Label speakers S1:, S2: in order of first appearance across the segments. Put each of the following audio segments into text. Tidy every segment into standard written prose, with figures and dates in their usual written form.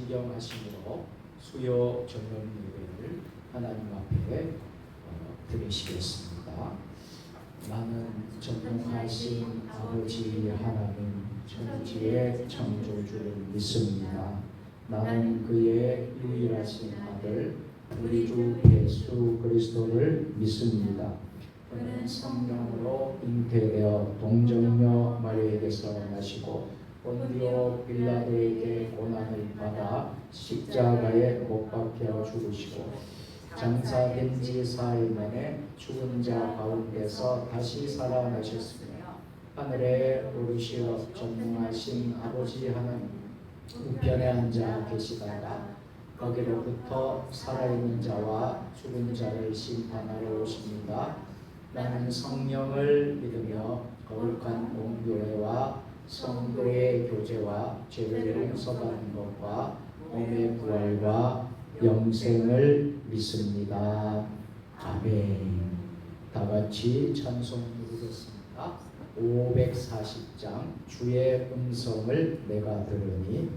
S1: 존경하심으로 수요 저녁 예배를 하나님 앞에 드리시겠습니다. 나는 전능하신 아버지 하나님 천지의 창조주를 믿습니다. 나는 그의 유일하신 아들 우리 주 예수 그리스도를 믿습니다. 그는 성령으로 잉태되어 동정녀 마리아에게서 나시고 본디오 빌라도에게 고난을 받아 십자가에 못 박혀 죽으시고 장사된 지 4일 만에 죽은 자 가운데서 다시 살아나셨으며 하늘에 오르시어 전능하신 아버지 하나님 우편에 앉아 계시다가 거기로부터 살아있는 자와 죽은 자를 심판하러 오십니다. 나는 성령을 믿으며 거룩한 공교회와 성도의 교제와 죄를 용서받는 것과 몸의 부활과 영생을 믿습니다. 아멘. 다 같이 찬송 부르겠습니다. 540장 주의 음성을 내가 들으니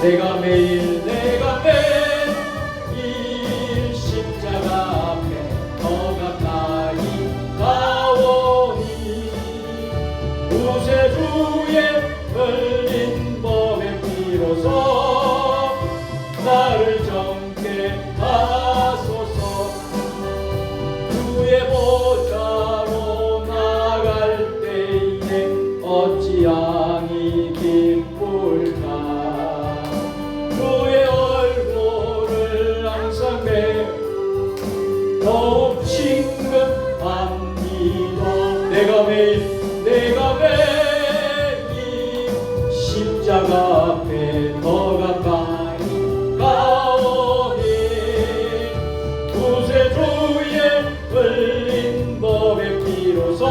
S1: 내가 매일 이 십자가 앞에 더 가까이 가오니 구세주의 흘린 법의 피로서 나를 정케 하소서. 주의 보좌로 나갈 때에 어찌하니 기쁠까. 더욱 친근합니다. 내가 매일 십자가 앞에 더 가까이 가오니 구세주의 흘린 법의 피로서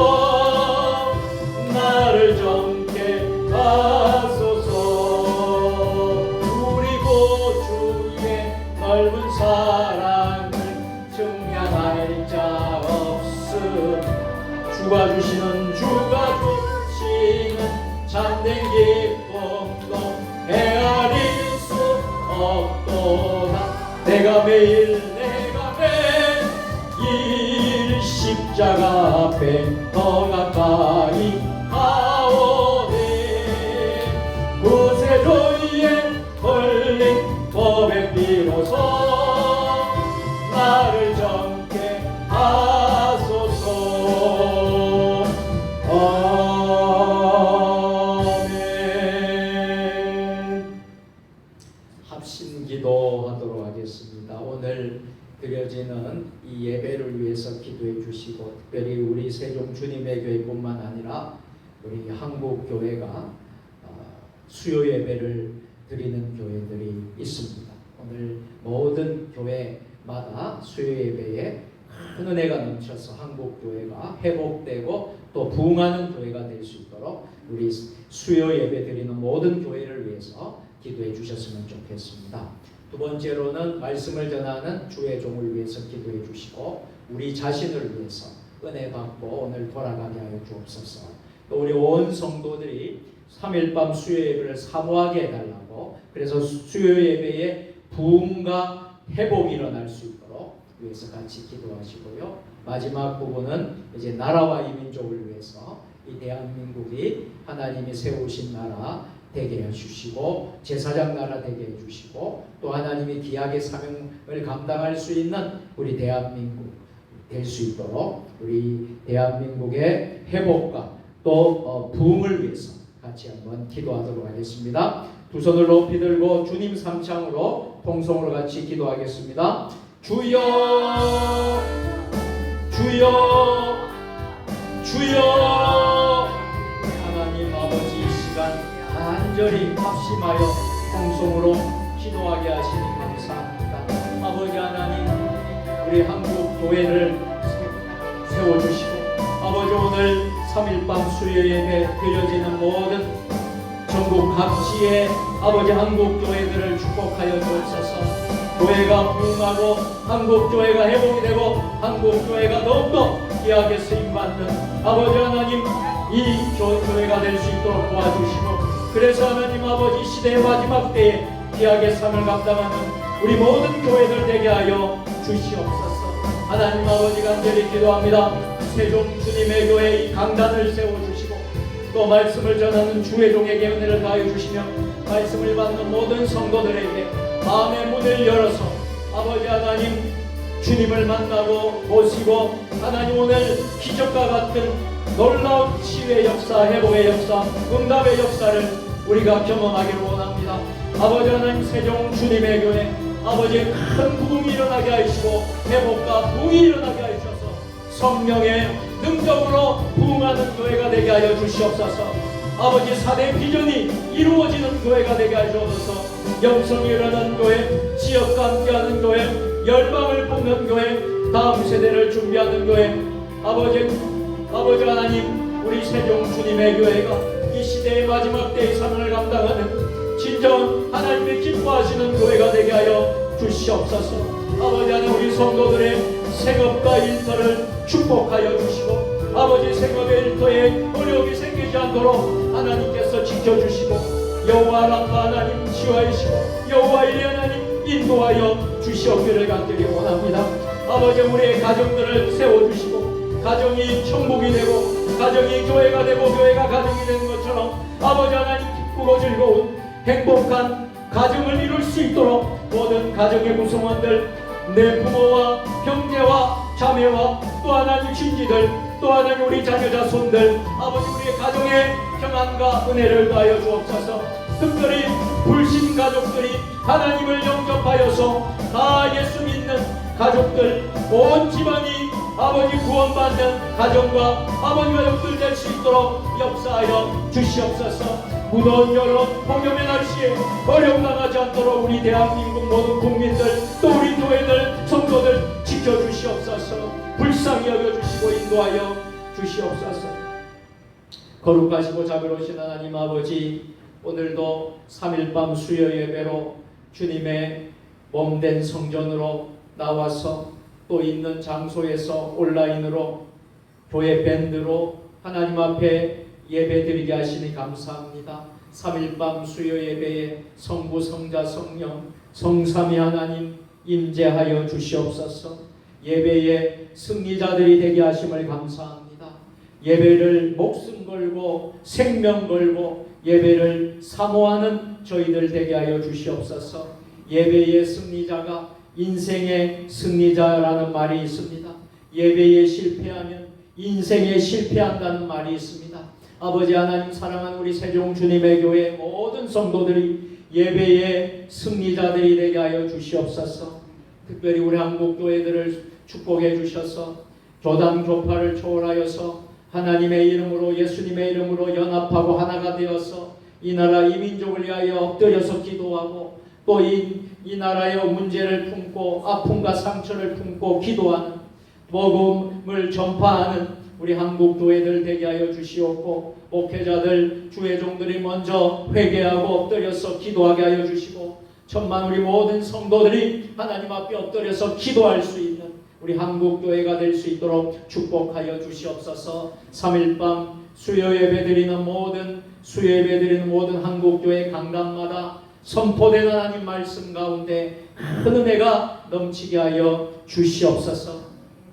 S1: 나를 정케 하소서. 우리 구주의 넓은 사랑 자 없음. 주가 주시는 참된 기쁨도 헤아릴 수 없도다. 내가 매일 이 십자가 앞에 더 가까이 가오니 구세주의 흘린 법의 피로서 나를 정케 하소서. 아멘. 합심 기도하도록 하겠습니다. 오늘 드려지는 이 예배를 위해서 기도해 주시고 특별히 우리 세종 주님의 교회뿐만 아니라 우리 한국 교회가 수요 예배를 드리는 교회들이 있습니다. 오늘 모든 교회마다 수요 예배에 큰 은혜가 넘쳐서 한국 교회가 회복되고 또 부흥하는 교회가 될 수 있도록 우리 수요 예배 드리는 모든 교회를 위해서 기도해 주셨으면 좋겠습니다. 두 번째로는 말씀을 전하는 주의 종을 위해서 기도해 주시고 우리 자신을 위해서 은혜 받고 오늘 돌아가게 하여 주옵소서. 또 우리 온 성도들이 3일 밤 수요 예배를 사모하게 해달라고, 그래서 수요 예배에 부흥과 회복이 일어날 수 있도록 위해서 같이 기도하시고요. 마지막 부분은 이제 나라와 이 민족을 위해서 이 대한민국이 하나님이 세우신 나라 되게 해주시고 제사장 나라 되게 해주시고 또 하나님이 귀하게 사명을 감당할 수 있는 우리 대한민국 될 수 있도록 우리 대한민국의 회복과 또 부흥을 위해서 같이 한번 기도하도록 하겠습니다. 두 손을 높이 들고 주님 삼창으로 통성으로 같이 기도하겠습니다. 주여 주여 주여. 하나님 아버지 이 시간 간절히 합심하여 통성으로 기도하게 하시니 감사합니다. 아버지 하나님 우리 한국 교회를 세워주시고 아버지 오늘 3일밤 수요 예배 드려지는 모든 전국 각지의 아버지 한국 교회들을 축복하여 주옵소서. 교회가 부흥하고 한국 교회가 회복이 되고 한국 교회가 더욱더 귀하게 쓰임받는 아버지 하나님 이 교회가 될 수 있도록 도와주시고 그래서 하나님 아버지 시대의 마지막 때에 귀하게 삶을 감당하는 우리 모든 교회들 되게 하여 주시옵소서. 하나님 아버지 간절히 기도합니다. 세종 주님의 교회 이 강단을 세워주시고 또 말씀을 전하는 주의 종에게 은혜를 다하여 주시며 말씀을 받는 모든 성도들에게 마음의 문을 열어서 아버지 하나님 주님을 만나고 보시고 하나님 오늘 기적과 같은 놀라운 치유의 역사, 회복의 역사, 응답의 역사를 우리가 경험하기를 원합니다. 아버지 하나님 세종 주님의 교회 아버지 큰 부흥이 일어나게 하시고 회복과 부흥이 일어나게 하셔서 성령의 능력으로 부흥하는 교회가 되게 하여 주시옵소서. 아버지 4대 비전이 이루어지는 교회가 되게 하셔서 영성이 일어나는 교회, 지역과 함께하는 교회, 열방을 뽑는 교회, 다음 세대를 준비하는 교회. 아버지 하나님 우리 세종 주님의 교회가 이 시대의 마지막 때의 사명을 감당하는 진정 하나님의 기뻐하시는 교회가 되게 하여 주시옵소서. 아버지 하나님 우리 성도들의 생업과 일터를 축복하여 주시고 아버지 생업의 일터에 어려움이 생기지 않도록 하나님께서 지켜주시고 여호와 라파 하나님 치유하시고 여호와 일리 하나님 인도하여 주시옵기를 간절히 원합니다. 아버지 우리의 가정들을 세워주시고 가정이 천국이 되고 가정이 교회가 되고 교회가 가정이 되는 것처럼 아버지 하나님 기쁘고 즐거운 행복한 가정을 이룰 수 있도록 모든 가정의 구성원들 내 부모와 형제와 자매와 또 하나님 친지들 또 하나님 우리 자녀 자손들 아버지 우리의 가정의 평안과 은혜를 더하여 주옵소서. 특별히 불신 가족들이 하나님을 영접하여서 다 예수 믿는 가족들 온 집안이 아버지 구원받는 가정과 아버지 가족들 될 수 있도록 역사하여 주시옵소서. 무더운 여름 폭염의 날씨에 어려움 당하지 않도록 우리 대한민국 모든 국민들 또 우리 교회들 성도들 지켜주시옵소서. 불쌍히 여겨주시고 인도하여 주시옵소서. 거룩하시고 자비로우신 하나님 아버지 오늘도 3일밤 수요 예배로 주님의 몸된 성전으로 나와서 또 있는 장소에서 온라인으로 교회 밴드로 하나님 앞에 예배 드리게 하시니 감사합니다. 3일밤 수요 예배에 성부 성자 성령 성삼위 하나님 임재하여 주시옵소서. 예배의 승리자들이 되게 하심을 감사합니다. 예배를 목숨 걸고 생명 걸고 예배를 사모하는 저희들 되게 하여 주시옵소서. 예배의 승리자가 인생의 승리자라는 말이 있습니다. 예배에 실패하면 인생에 실패한다는 말이 있습니다. 아버지 하나님 사랑하는 우리 세종 주님의 교회 모든 성도들이 예배의 승리자들이 되게 하여 주시옵소서. 특별히 우리 한국 교회들을 축복해 주셔서 교단 교파를 초월하여서 하나님의 이름으로 예수님의 이름으로 연합하고 하나가 되어서 이 나라 이 민족을 위하여 엎드려서 기도하고 또 이 나라의 문제를 품고 아픔과 상처를 품고 기도하는 복음을 전파하는 우리 한국 교회들 되게 하여 주시옵고 목회자들 주의 종들이 먼저 회개하고 엎드려서 기도하게 하여 주시고 천만 우리 모든 성도들이 하나님 앞에 엎드려서 기도할 수 있는 우리 한국 교회가 될 수 있도록 축복하여 주시옵소서. 3일밤 수요 예배 드리는 모든 한국 교회 강단마다 선포된 하나님 말씀 가운데 큰 은혜가 넘치게 하여 주시옵소서.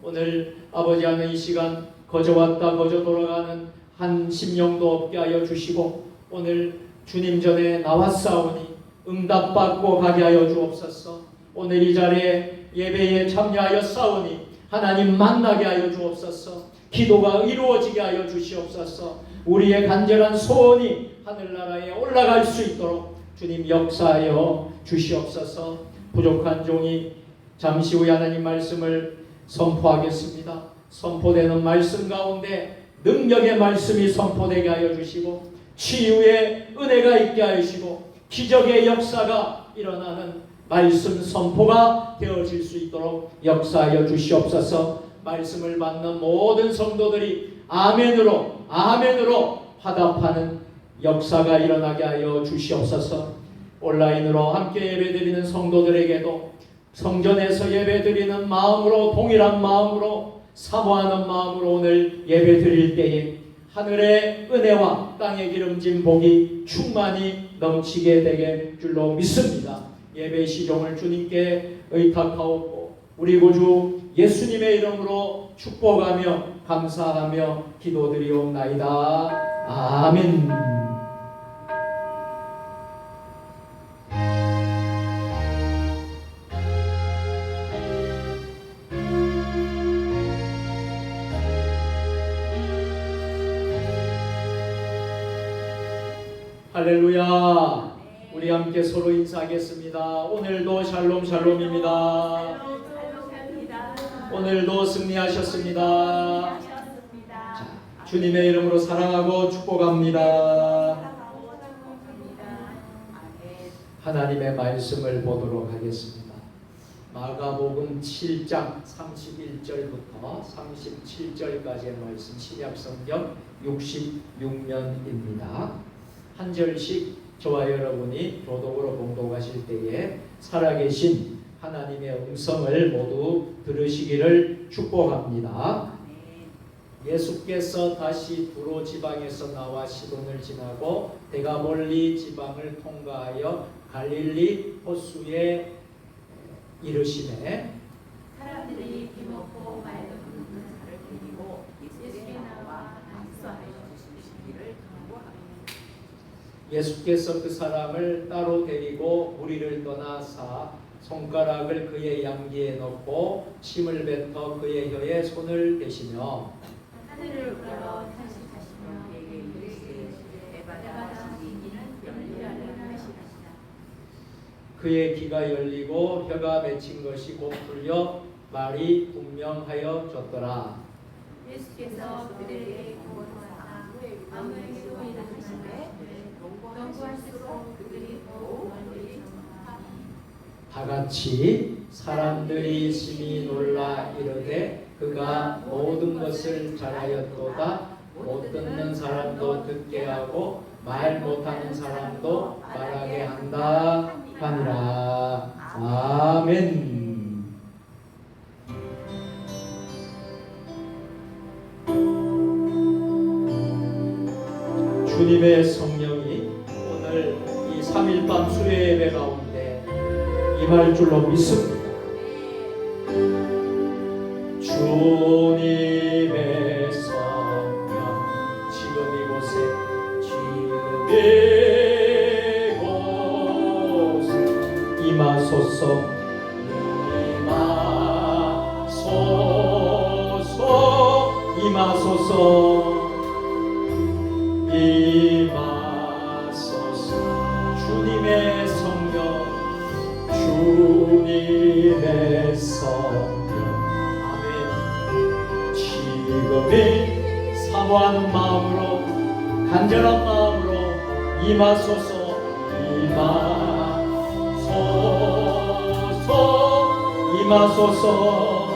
S1: 오늘 아버지 하는 이 시간 거저 왔다 거저 돌아가는 한 심령도 없게 하여 주시고 오늘 주님 전에 나왔사오니 응답받고 가게 하여 주옵소서. 오늘 이 자리에 예배에 참여하여 싸우니 하나님 만나게 하여 주옵소서. 기도가 이루어지게 하여 주시옵소서. 우리의 간절한 소원이 하늘나라에 올라갈 수 있도록 주님 역사하여 주시옵소서. 부족한 종이 잠시 후에 하나님 말씀을 선포하겠습니다. 선포되는 말씀 가운데 능력의 말씀이 선포되게 하여 주시고 치유의 은혜가 있게 하시고 기적의 역사가 일어나는 말씀 선포가 되어질 수 있도록 역사하여 주시옵소서. 말씀을 받는 모든 성도들이 아멘으로 화답하는 역사가 일어나게 하여 주시옵소서. 온라인으로 함께 예배드리는 성도들에게도 성전에서 예배드리는 마음으로 동일한 마음으로 사모하는 마음으로 오늘 예배드릴 때에 하늘의 은혜와 땅의 기름진 복이 충만히 넘치게 되게 줄로 믿습니다. 예배 시종을 주님께 의탁하옵고 우리 구주 예수님의 이름으로 축복하며 감사하며 기도드리옵나이다. 아멘. 할렐루야. 우리 함께 서로 인사하겠습니다. 오늘도 샬롬 샬롬입니다. 오늘도 승리하셨습니다. 자, 주님의 이름으로 사랑하고 축복합니다. 하나님의 말씀을 보도록 하겠습니다. 마가복음 7장 31절부터 37절까지의 말씀 신약성경 66면입니다. 한 절씩 저와 여러분이 교독으로 봉독하실 때에 살아계신 하나님의 음성을 모두 들으시기를 축복합니다. 예수께서 다시 두로 지방에서 나와 시돈을 지나고 데가볼리 지방을 통과하여 갈릴리 호수에 이르시매
S2: 사람들이 비먹고 말도 듣는 자를 데리고 예수께 나와 안수하여 주시기를 간구하며
S1: 예수께서 그 사람을 따로 데리고 무리를 떠나사 손가락을 그의 양귀에 넣고 침을 뱉어 그의 혀에 손을 대시며
S2: 하늘을 우러러 탄식하시며 내게 이르시되 내받아 이는 열리라는 것이라.
S1: 그의 귀가 열리고 혀가 맺힌 것이 곧 풀려 말이 분명하여졌더라.
S2: 예수께서 그들에게 구원하사 아무에게도 일하시되 농구할수록 그들이 더욱 멀리
S1: 다 같이 사람들이 심히 놀라 이르되 그가 모든 것을 잘하였도다. 못 듣는 사람도 듣게 하고 말 못하는 사람도 말하게 한다 하니라. 아멘. 주님의 성령이 오늘 이 3일밤 수요 예배 가운데 임할 줄로 믿습니다. 주님의 성령 지금 이곳에 임하소서. 임하소서. 임하소서. 주님의 성령 아멘. 지금이 사모하는 마음으로 간절한 마음으로 임하소서. 임하소서.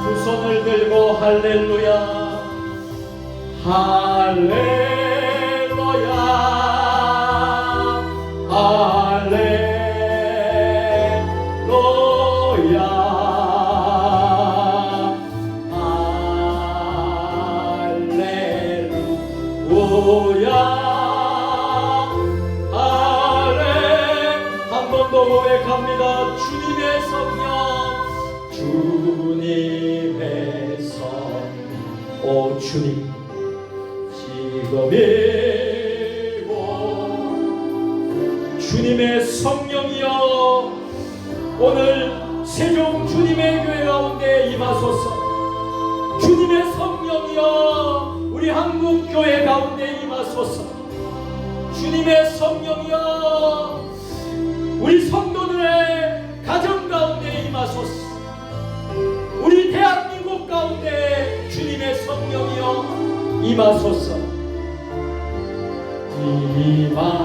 S1: 두 손을 들고 할렐루야 할렐루야 할렐루야 한 번 더 고백합니다. 주님의 성령 주님의 성령 오 주님 지금이고 주님의 성령이여 오늘 세종 주님의 교회 가운데 임하소서. 주님의 성령이여 우리 한국교회 가운데 임하소서. 주님의 성령이여 우리 성도들의 가정 가운데 임하소서. 우리 대한민국 가운데 주님의 성령이여 임하소서. 임하소서.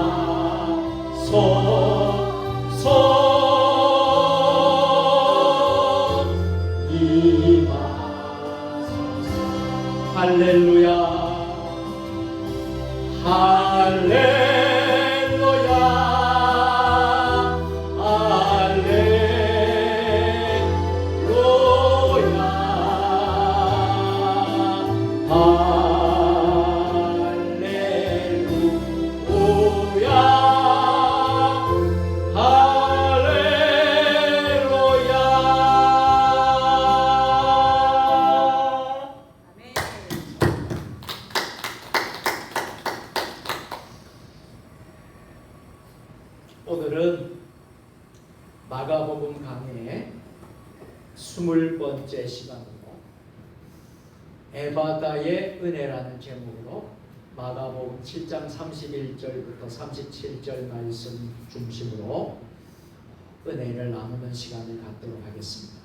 S1: 할렐루야 할렐루야 오늘은 마가복음 강의 20번째 시간으로 에바다의 은혜라는 제목으로 마가복음 7장 31절부터 37절 말씀 중심으로 은혜를 나누는 시간을 갖도록 하겠습니다.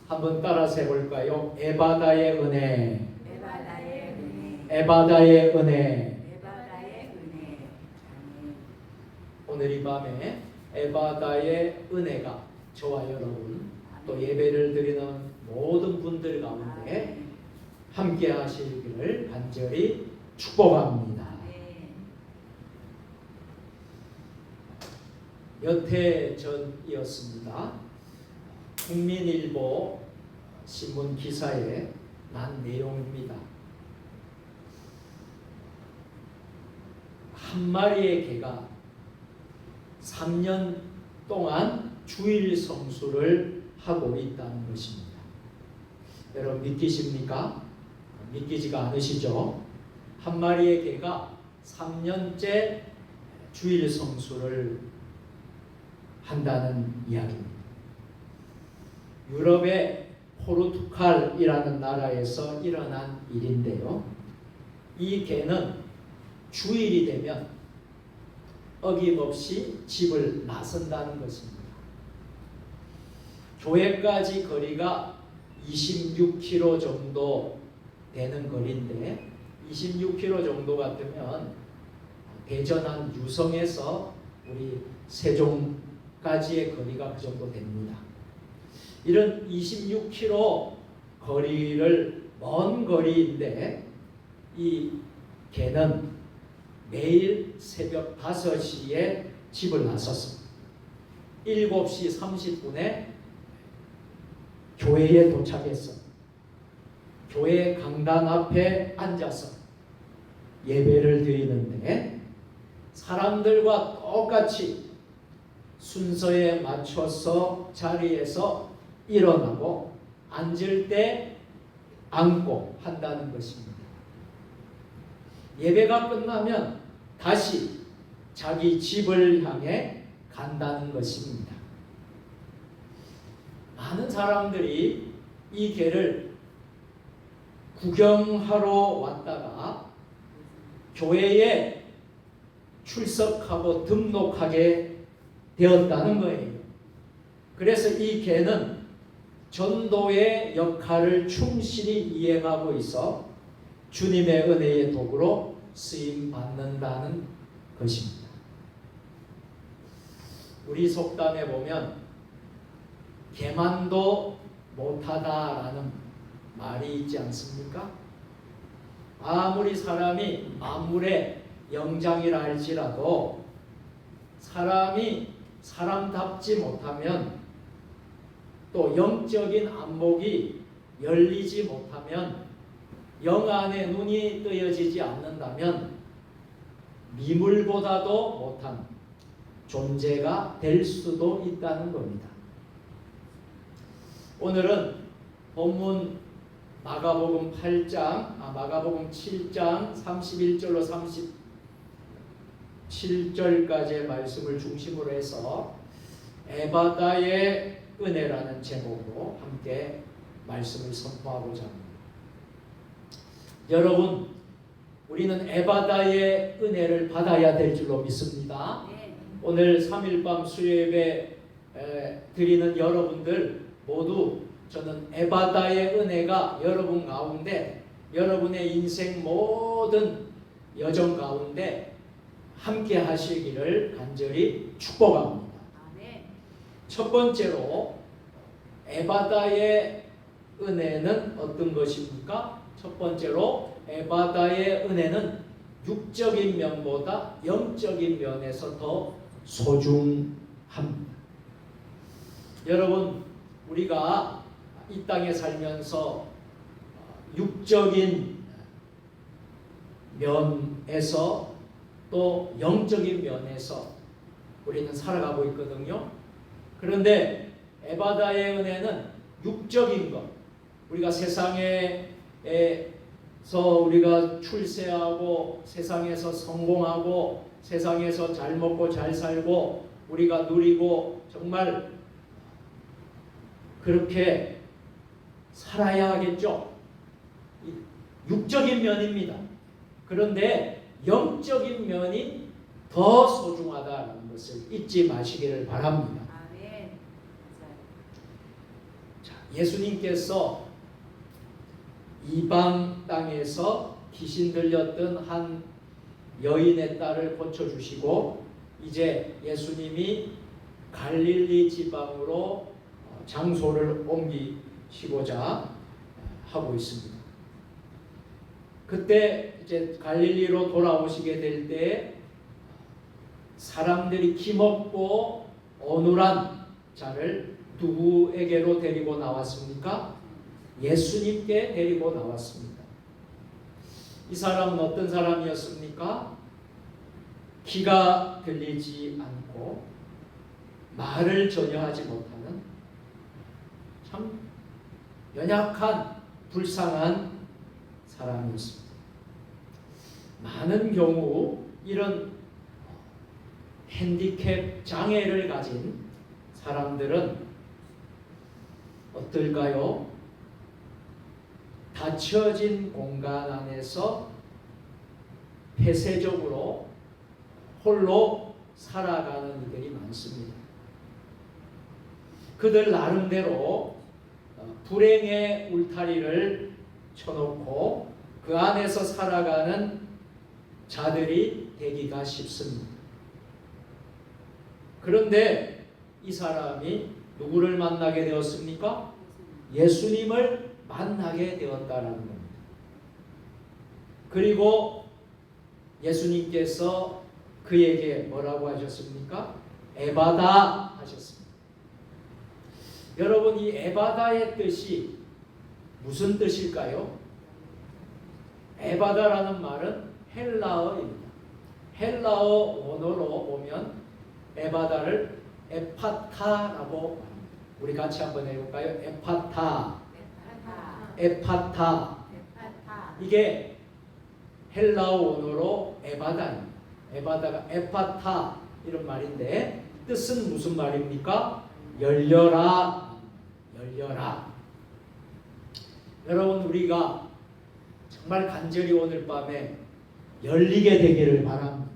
S1: 한번 따라서 해볼까요? 에바다의 은혜,
S2: 에바다의 은혜,
S1: 에바다의 은혜.
S2: 에바다의 은혜.
S1: 오늘 이 밤에 에바다의 은혜가 저와 여러분 또 예배를 드리는 모든 분들 가운데 함께 하시기를 간절히 축복합니다. 몇 해 전이었습니다. 국민일보 신문 기사에 난 내용입니다. 한 마리의 개가 3년 동안 주일 성수를 하고 있다는 것입니다. 여러분 믿기십니까? 믿기지가 않으시죠? 한 마리의 개가 3년째 주일 성수를 한다는 이야기입니다. 유럽의 포르투갈이라는 나라에서 일어난 일인데요. 이 개는 주일이 되면 어김없이 집을 나선다는 것입니다. 교회까지 거리가 26km 정도 되는 거리인데 26km 정도 같으면 대전 한 유성에서 우리 세종까지의 거리가 그 정도 됩니다. 이런 26km 거리를 먼 거리인데 이 개는 매일 새벽 5시에 집을 나섰습니다. 7시 30분에 교회에 도착했어. 교회 강단 앞에 앉아서 예배를 드리는데 사람들과 똑같이 순서에 맞춰서 자리에서 일어나고 앉을 때 앉고 한다는 것입니다. 예배가 끝나면 다시 자기 집을 향해 간다는 것입니다. 많은 사람들이 이 개를 구경하러 왔다가 교회에 출석하고 등록하게 되었다는 거예요. 그래서 이 개는 전도의 역할을 충실히 이행하고 있어 주님의 은혜의 도구로 쓰임 받는다는 것입니다. 우리 속담에 보면 개만도 못하다라는 말이 있지 않습니까? 아무리 사람이 만물의 영장이라 할지라도 사람이 사람답지 못하면 또 영적인 안목이 열리지 못하면 영 안에 눈이 뜨여지지 않는다면 미물보다도 못한 존재가 될 수도 있다는 겁니다. 오늘은 본문 마가복음 7장 31절로 37절까지의 말씀을 중심으로 해서 에바다의 은혜라는 제목으로 함께 말씀을 선포하고자 합니다. 여러분, 우리는 에바다의 은혜를 받아야 될 줄로 믿습니다. 오늘 3일밤 수요예배 드리는 여러분들 모두 저는 에바다의 은혜가 여러분 가운데, 여러분의 인생 모든 여정 가운데 함께 하시기를 간절히 축복합니다. 첫 번째로 에바다의 은혜는 어떤 것입니까? 첫 번째로 에바다의 은혜는 육적인 면보다 영적인 면에서 더 소중합니다. 여러분, 우리가 이 땅에 살면서 육적인 면에서 또 영적인 면에서 우리는 살아가고 있거든요. 그런데 에바다의 은혜는 육적인 것, 우리가 세상에서 우리가 출세하고 세상에서 성공하고 세상에서 잘 먹고 잘 살고 우리가 누리고 정말 그렇게 살아야 하겠죠. 육적인 면입니다. 그런데 영적인 면이 더 소중하다는 것을 잊지 마시기를 바랍니다. 자, 예수님께서 이방 땅에서 귀신 들렸던 한 여인의 딸을 고쳐주시고 이제 예수님이 갈릴리 지방으로 장소를 옮기시고자 하고 있습니다. 그때 이제 갈릴리로 돌아오시게 될 때 사람들이 기먹고 어눌한 자를 누구에게로 데리고 나왔습니까? 예수님께 데리고 나왔습니다. 이 사람은 어떤 사람이었습니까? 귀가 들리지 않고 말을 전혀 하지 못하는 참 연약한 불쌍한 사람이었습니다. 많은 경우 이런 핸디캡 장애를 가진 사람들은 어떨까요? 닫혀진 공간 안에서 폐쇄적으로 홀로 살아가는 이들이 많습니다. 그들 나름대로 불행의 울타리를 쳐놓고 그 안에서 살아가는 자들이 되기가 쉽습니다. 그런데 이 사람이 누구를 만나게 되었습니까? 예수님을 만나게 되었다는 겁니다. 그리고 예수님께서 그에게 뭐라고 하셨습니까? 에바다 하셨습니다. 여러분, 이 에바다의 뜻이 무슨 뜻일까요? 에바다라는 말은 헬라어입니다. 헬라어 원어로 보면 에바다를 에파타라고 합니다. 우리 같이 한번 해볼까요? 에파타. 에파타. 이게 헬라어 원어로 에바다입니다. 에바다가 에파타 이런 말인데 뜻은 무슨 말입니까? 열려라. 열려라. 여러분, 우리가 정말 간절히 오늘 밤에 열리게 되기를 바랍니다.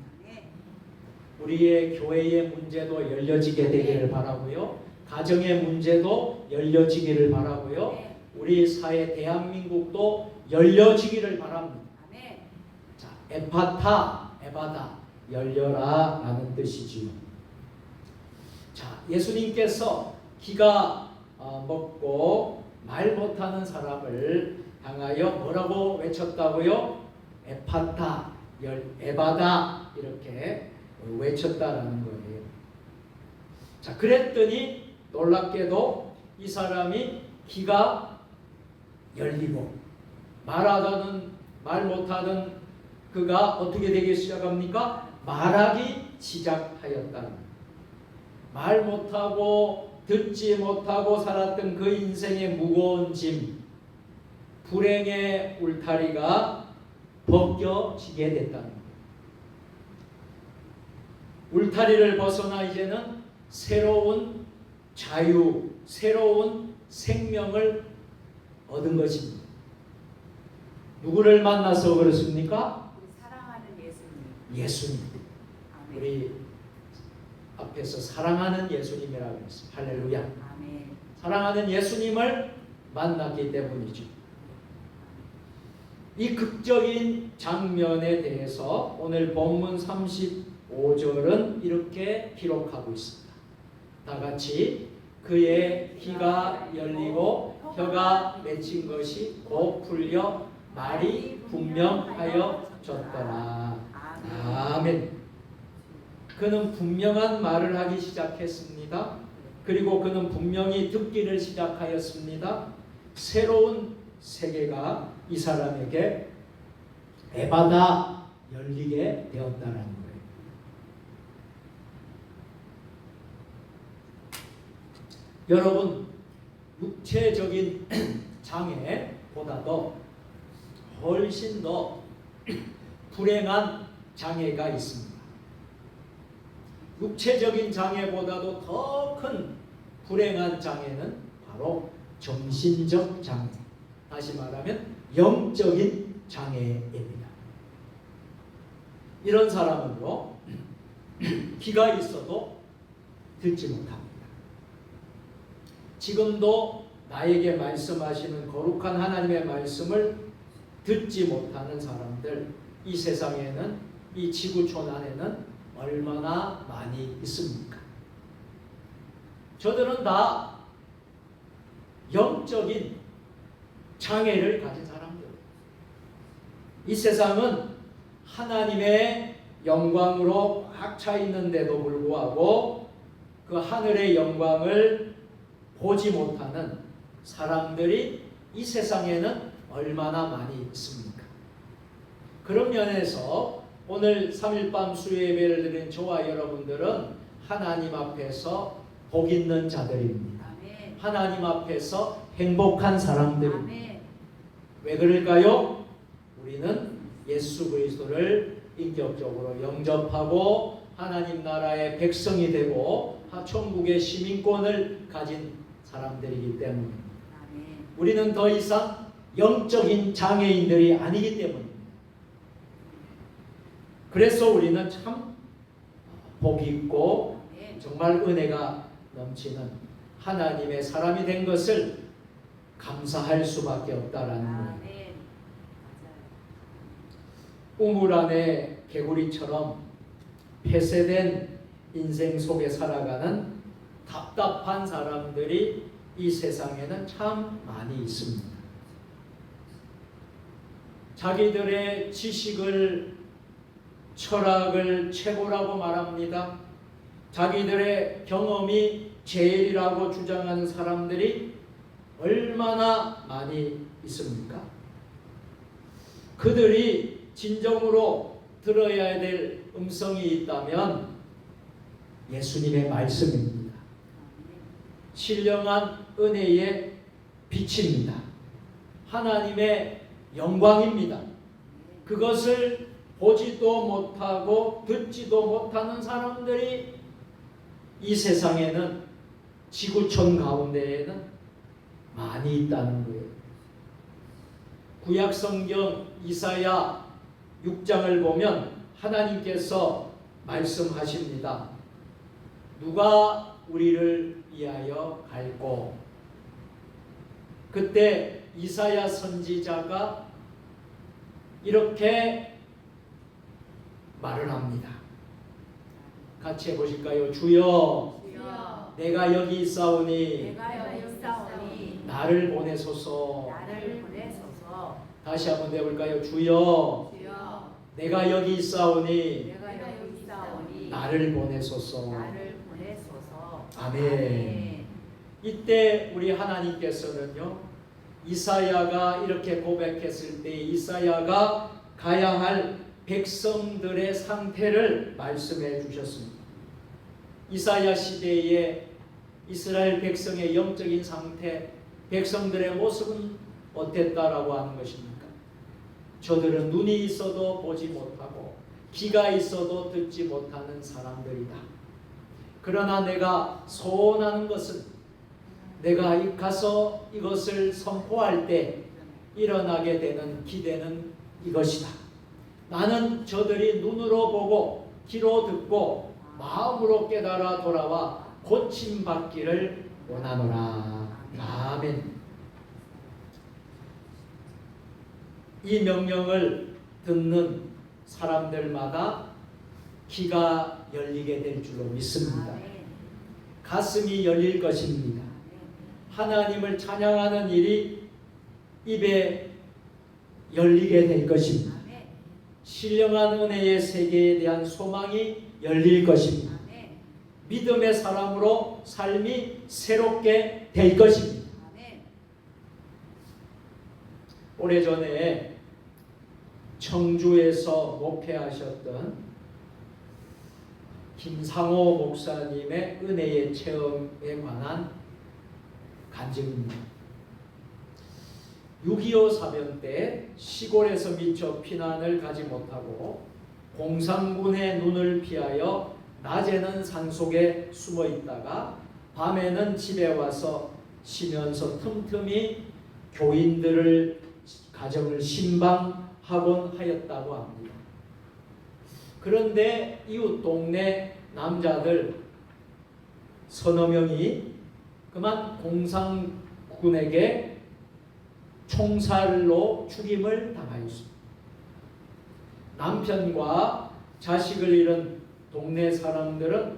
S1: 우리의 교회의 문제도 열려지게 되기를 바라고요. 가정의 문제도 열려지기를 바라고요. 우리 사회 대한민국도 열려지기를 바랍니다. 자, 에파타, 에바다, 열려라 라는 뜻이지요. 자, 예수님께서 귀가 먹고 말 못하는 사람을 향하여 뭐라고 외쳤다고요? 에파타, 에바다 이렇게 외쳤다라는 거예요. 자, 그랬더니 놀랍게도 이 사람이 귀가 열리고 말하다는 말 못하던 그가 어떻게 되기 시작합니까? 말하기 시작하였다. 말 못하고 듣지 못하고 살았던 그 인생의 무거운 짐, 불행의 울타리가 벗겨지게 됐다는 거예요. 울타리를 벗어나 이제는 새로운 자유, 새로운 생명을 얻은 것입니다. 누구를 만나서 그렇습니까?
S2: 우리 사랑하는 예수님.
S1: 예수님.
S2: 아멘.
S1: 우리 앞에서 사랑하는 예수님이라고 했습니다. 할렐루야.
S2: 아멘.
S1: 사랑하는 예수님을 만났기 때문이죠. 이 극적인 장면에 대해서 오늘 본문 35절은 이렇게 기록하고 있습니다. 다 같이 그의 귀가 열리고 혀가 맺힌 것이 곧 풀려 말이 분명하여졌더라. 아멘. 그는 분명한 말을 하기 시작했습니다. 그리고 그는 분명히 듣기를 시작하였습니다. 새로운 세계가 이 사람에게 에바다 열리게 되었다는 거예요. 여러분, 육체적인 장애보다도 훨씬 더 불행한 장애가 있습니다. 육체적인 장애보다도 더 큰 불행한 장애는 바로 정신적 장애, 다시 말하면 영적인 장애입니다. 이런 사람은요, 귀가 있어도 듣지 못합니다. 지금도 나에게 말씀하시는 거룩한 하나님의 말씀을 듣지 못하는 사람들, 이 세상에는, 이 지구촌 안에는 얼마나 많이 있습니까? 저들은 다 영적인 장애를 가진 사람들. 이 세상은 하나님의 영광으로 꽉 차 있는데도 불구하고 그 하늘의 영광을 보지 못하는 사람들이 이 세상에는 얼마나 많이 있습니까? 그런 면에서 오늘 3일밤 수요예배를 드린 저와 여러분들은 하나님 앞에서 복 있는 자들입니다.
S2: 아멘.
S1: 하나님 앞에서 행복한 사람들입니다.
S2: 아멘.
S1: 왜 그럴까요? 우리는 예수 그리스도를 인격적으로 영접하고 하나님 나라의 백성이 되고 천국의 시민권을 가진 사람들이기 때문입니다.
S2: 아멘.
S1: 우리는 더 이상 영적인 장애인들이 아니기 때문입니다. 그래서 우리는 참 복 있고
S2: 아멘.
S1: 정말 은혜가 넘치는 하나님의 사람이 된 것을 감사할 수밖에 없다라는 거예요.
S2: 아멘.
S1: 우물 안에 개구리처럼 폐쇄된 인생 속에 살아가는 답답한 사람들이 이 세상에는 참 많이 있습니다. 자기들의 지식을, 철학을 최고라고 말합니다. 자기들의 경험이 제일이라고 주장하는 사람들이 얼마나 많이 있습니까? 그들이 진정으로 들어야 될 음성이 있다면 예수님의 말씀입니다. 신령한 은혜의 빛입니다. 하나님의 영광입니다. 그것을 보지도 못하고 듣지도 못하는 사람들이 이 세상에는, 지구촌 가운데에는 많이 있다는 거예요. 구약 성경 이사야 6장을 보면 하나님께서 말씀하십니다. 누가 우리를 위하여 갈고? 그때 이사야 선지자가 이렇게 말을 합니다. 같이 해보실까요? 주여,
S2: 주여,
S1: 내가 여기 있사오니
S2: 내가 여기 있사오니
S1: 나를 보내소서.
S2: 나를 보내소서.
S1: 다시 한번 해볼까요? 주여,
S2: 주여,
S1: 내가 여기 있사오니
S2: 내가 여기 있사오니
S1: 나를 보내소서.
S2: 나를 보내소서.
S1: 아멘. 이때 우리 하나님께서는요, 이사야가 이렇게 고백했을 때 이사야가 가야 할 백성들의 상태를 말씀해 주셨습니다. 이사야 시대의 이스라엘 백성의 영적인 상태, 백성들의 모습은 어땠다라고 하는 것입니까? 저들은 눈이 있어도 보지 못하고 귀가 있어도 듣지 못하는 사람들이다. 그러나 내가 소원하는 것은 내가 가서 이것을 선포할 때 일어나게 되는 기대는 이것이다. 나는 저들이 눈으로 보고 귀로 듣고 마음으로 깨달아 돌아와 고침받기를 원하노라. 아멘. 이 명령을 듣는 사람들마다 귀가 열리게 될 줄로 믿습니다. 가슴이 열릴 것입니다. 하나님을 찬양하는 일이 입에 열리게 될 것입니다. 신령한 은혜의 세계에 대한 소망이 열릴 것입니다. 믿음의 사람으로 삶이 새롭게 될 것입니다. 오래전에 청주에서 목회하셨던 김상호 목사님의 은혜의 체험에 관한 간증입니다. 6.25 사변 때 시골에서 미처 피난을 가지 못하고 공산군의 눈을 피하여 낮에는 산속에 숨어 있다가 밤에는 집에 와서 쉬면서 틈틈이 교인들을 가정을 신방하곤 하였다고 합니다. 그런데 이웃 동네 남자들 서너 명이 그만 공산군에게 총살로 죽임을 당하였습니다. 남편과 자식을 잃은 동네 사람들은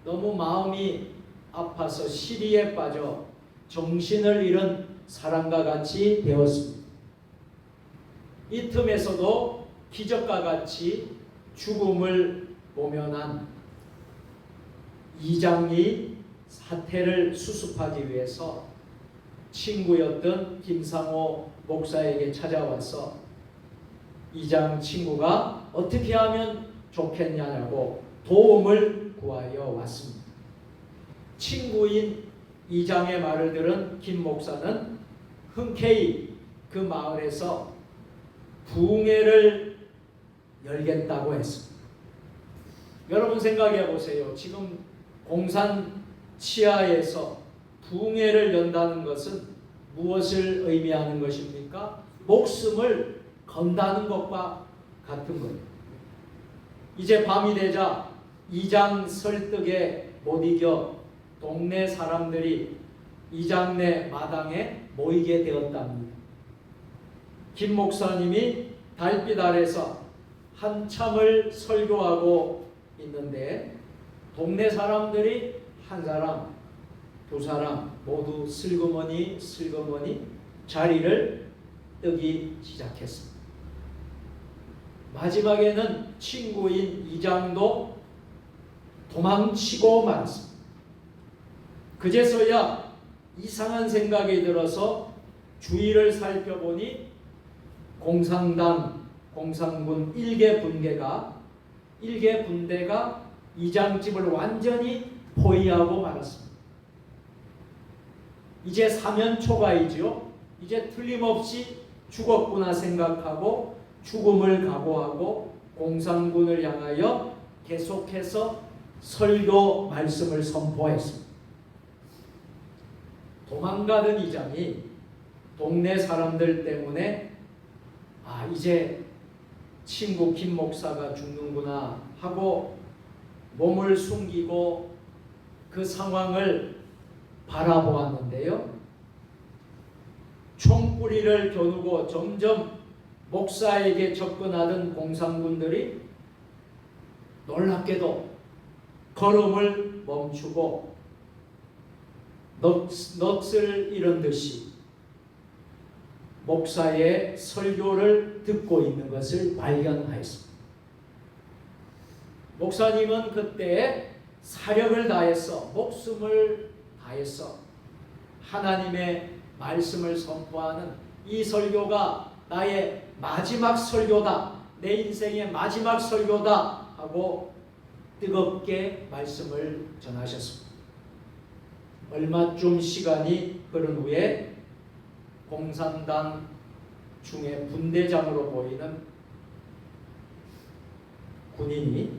S1: 너무 마음이 아파서 시리에 빠져 정신을 잃은 사람과 같이 되었습니다. 이 틈에서도 기적과 같이 죽음을 모면한 이장이 사태를 수습하기 위해서 친구였던 김상호 목사에게 찾아와서 이장 친구가 어떻게 하면 좋겠냐고 도움을 구하여 왔습니다. 친구인 이장의 말을 들은 김 목사는 흔쾌히 그 마을에서 부흥회를 열겠다고 했습니다. 여러분 생각해 보세요. 지금 공산 치하에서 부흥회를 연다는 것은 무엇을 의미하는 것입니까? 목숨을 건다는 것과 같은 거예요. 이제 밤이 되자 이장 설득에 못 이겨 동네 사람들이 이장네 마당에 모이게 되었답니다. 김 목사님이 달빛 아래서 한참을 설교하고 있는데 동네 사람들이 한 사람, 두 사람 모두 슬그머니 자리를 뜨기 시작했습니다. 마지막에는 친구인 이장도 도망치고 말았습니다. 그제서야 이상한 생각이 들어서 주위를 살펴보니 공산군 일개 분대가 이장집을 완전히 포위하고 말았습니다. 이제 사면초가이죠. 이제 틀림없이 죽었구나 생각하고 죽음을 각오하고 공산군을 향하여 계속해서 설교 말씀을 선포했습니다. 도망가던 이장이 동네 사람들 때문에 이제 친구 김 목사가 죽는구나 하고 몸을 숨기고 그 상황을 바라보았는데요. 총구리를 겨누고 점점 목사에게 접근하던 공산군들이 놀랍게도 걸음을 멈추고 넋을 잃은 듯이 목사의 설교를 듣고 있는 것을 발견하였습니다. 목사님은 그때 사력을 다해서 목숨을 다해서 하나님의 말씀을 선포하는 이 설교가 나의 마지막 설교다, 내 인생의 마지막 설교다 하고 뜨겁게 말씀을 전하셨습니다. 얼마 좀 시간이 흐른 후에 공산당 중에 분대장으로 보이는 군인이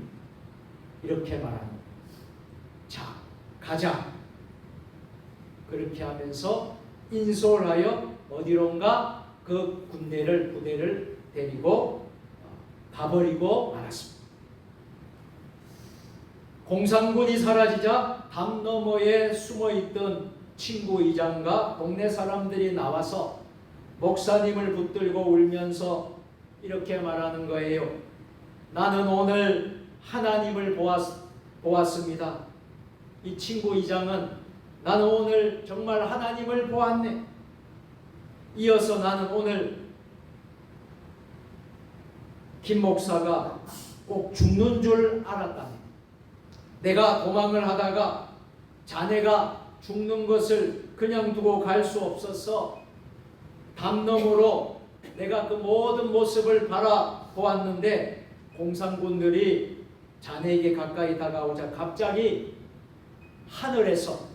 S1: 이렇게 말합니다. 자, 가자. 그렇게 하면서 인솔하여 어디론가 그 부대를 데리고 가버리고 말았습니다. 공산군이 사라지자 담 너머에 숨어있던 친구 이장과 동네 사람들이 나와서 목사님을 붙들고 울면서 이렇게 말하는 거예요. 나는 오늘 하나님을 보았습니다. 이 친구 이장은 나는 오늘 정말 하나님을 보았네. 이어서 나는 오늘 김 목사가 꼭 죽는 줄 알았다. 내가 도망을 하다가 자네가 죽는 것을 그냥 두고 갈 수 없어서 담너머로 내가 그 모든 모습을 바라보았는데 공산군들이 자네에게 가까이 다가오자 갑자기 하늘에서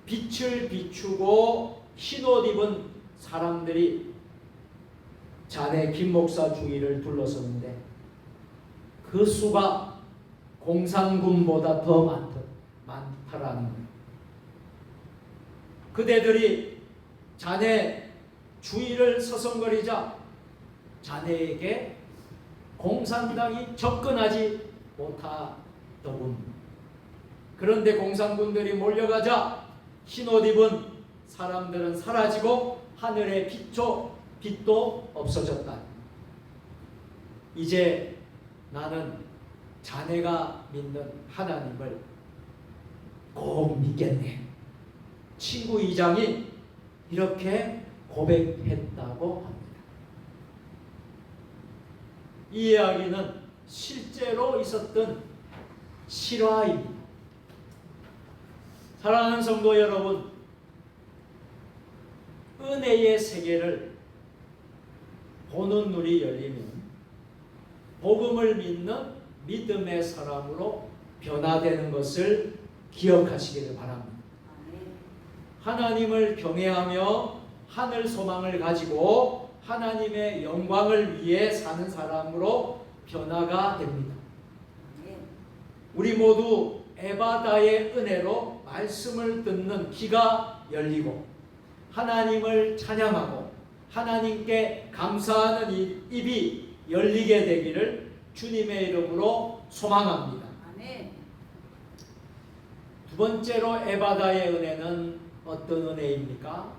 S1: 빛을 비추고 흰옷 입은 사람들이 자네 김 목사 주위를 둘러섰는데 그 수가 공산군보다 더 많다라는 거예요. 그대들이 자네 주위를 서성거리자 자네에게 공산당이 접근하지 못하더군. 그런데 공산군들이 몰려가자 흰옷 입은 사람들은 사라지고 하늘의 빛도 없어졌다. 이제 나는 자네가 믿는 하나님을 꼭 믿겠네. 친구 이장이 이렇게 고백했다고 합니다. 이 이야기는 실제로 있었던 실화입니다. 사랑하는 성도 여러분, 은혜의 세계를 보는 눈이 열리면 복음을 믿는 믿음의 사람으로 변화되는 것을 기억하시기를 바랍니다. 하나님을 경외하며 하늘 소망을 가지고 하나님의 영광을 위해 사는 사람으로 변화가 됩니다. 우리 모두 에바다의 은혜로 말씀을 듣는 귀가 열리고 하나님을 찬양하고 하나님께 감사하는 입이 열리게 되기를 주님의 이름으로 소망합니다. 두 번째로 에바다의 은혜는 어떤 은혜입니까?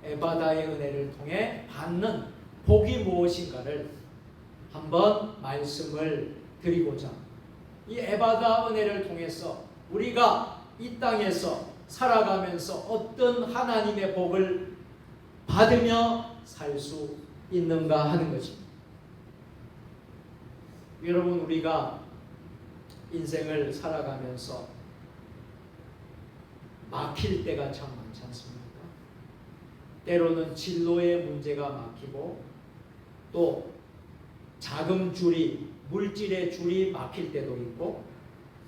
S1: 에바다의 은혜를 통해 받는 복이 무엇인가를 한번 말씀을 드리고자, 이 에바다 은혜를 통해서 우리가 이 땅에서 살아가면서 어떤 하나님의 복을 받으며 살 수 있는가 하는 것입니다. 여러분, 우리가 인생을 살아가면서 막힐 때가 참 많지 않습니까? 때로는 진로의 문제가 막히고 또 자금줄이, 물질의 줄이 막힐 때도 있고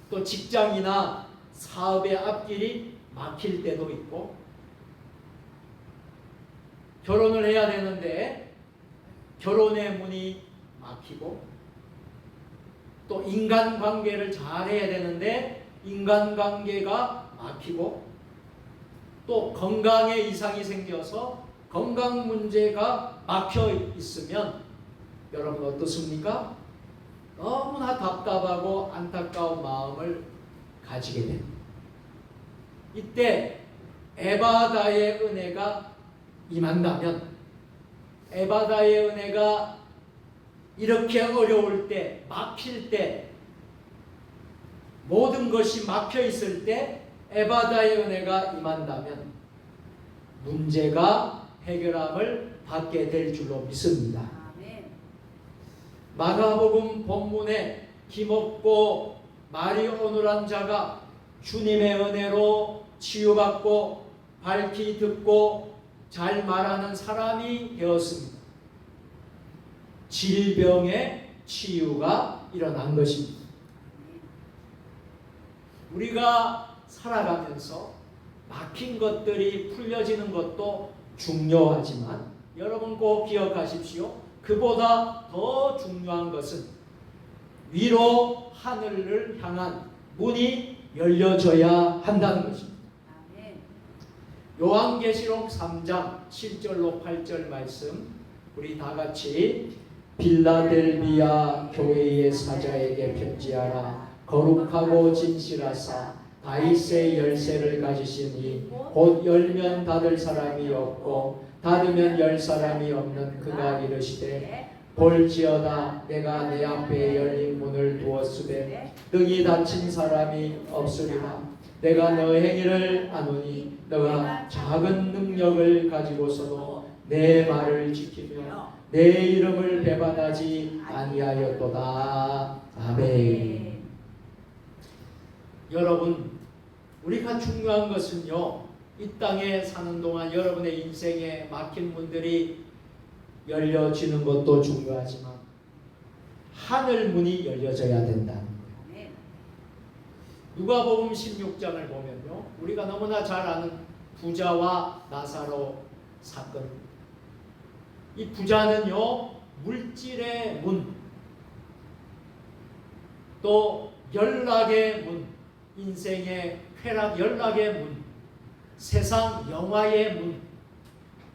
S1: 또 직장이나 사업의 앞길이 막힐 때도 있고 결혼을 해야 되는데 결혼의 문이 막히고 또 인간관계를 잘 해야 되는데 인간관계가 막히고 또 건강에 이상이 생겨서 건강 문제가 막혀 있으면 여러분 어떻습니까? 너무나 답답하고 안타까운 마음을 가지게 됩니다. 이때 에바다의 은혜가 임한다면, 에바다의 은혜가 이렇게 어려울 때, 막힐 때, 모든 것이 막혀 있을 때 에바다의 은혜가 임한다면 문제가 해결함을 받게 될 줄로 믿습니다. 마가복음 본문에 힘없고 말이 어눌한 자가 주님의 은혜로 치유받고 밝히 듣고 잘 말하는 사람이 되었습니다. 질병의 치유가 일어난 것입니다. 우리가 살아가면서 막힌 것들이 풀려지는 것도 중요하지만 여러분 꼭 기억하십시오. 그보다 더 중요한 것은 위로 하늘을 향한 문이 열려져야 한다는 것입니다.
S2: 아멘.
S1: 요한계시록 3장 7절로 8절 말씀 우리 다 같이 빌라델비아 교회의 사자에게 편지하라. 거룩하고 진실하사 다윗의 열쇠를 가지시니 곧 열면 닫을 사람이 없고 닫으면 열 사람이 없는 그가 이르시되 볼지어다 내가 내 앞에 열린 문을 두었으되 능히 닫힌 사람이 없으리라. 내가 너 행위를 아노니 너가 작은 능력을 가지고서도 내 말을 지키며 내 이름을 배반하지 아니하였도다. 아멘. 여러분, 우리가 중요한 것은요, 이 땅에 사는 동안 여러분의 인생에 막힌 문들이 열려지는 것도 중요하지만 하늘 문이 열려져야 된다는 거예요. 누가복음 16장을 보면요, 우리가 너무나 잘 아는 부자와 나사로 사건. 이 부자는요, 물질의 문, 또 연락의 문, 인생의 쾌락 연락의 문, 세상 영화의 문,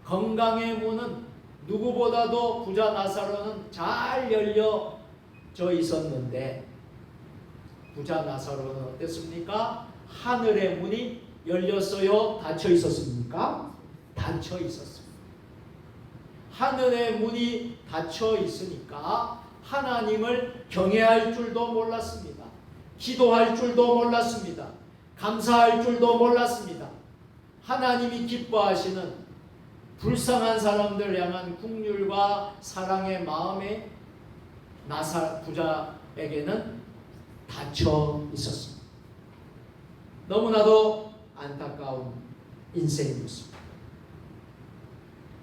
S1: 건강의 문은 누구보다도 부자 나사로는 잘 열려져 있었는데 부자 나사로는 어땠습니까? 하늘의 문이 열렸어요? 닫혀 있었습니까? 닫혀 있었습니다. 하늘의 문이 닫혀 있으니까 하나님을 경외할 줄도 몰랐습니다. 기도할 줄도 몰랐습니다. 감사할 줄도 몰랐습니다. 하나님이 기뻐하시는 불쌍한 사람들 향한 긍휼과 사랑의 마음에 나사 부자에게는 닫혀 있었습니다. 너무나도 안타까운 인생이었습니다.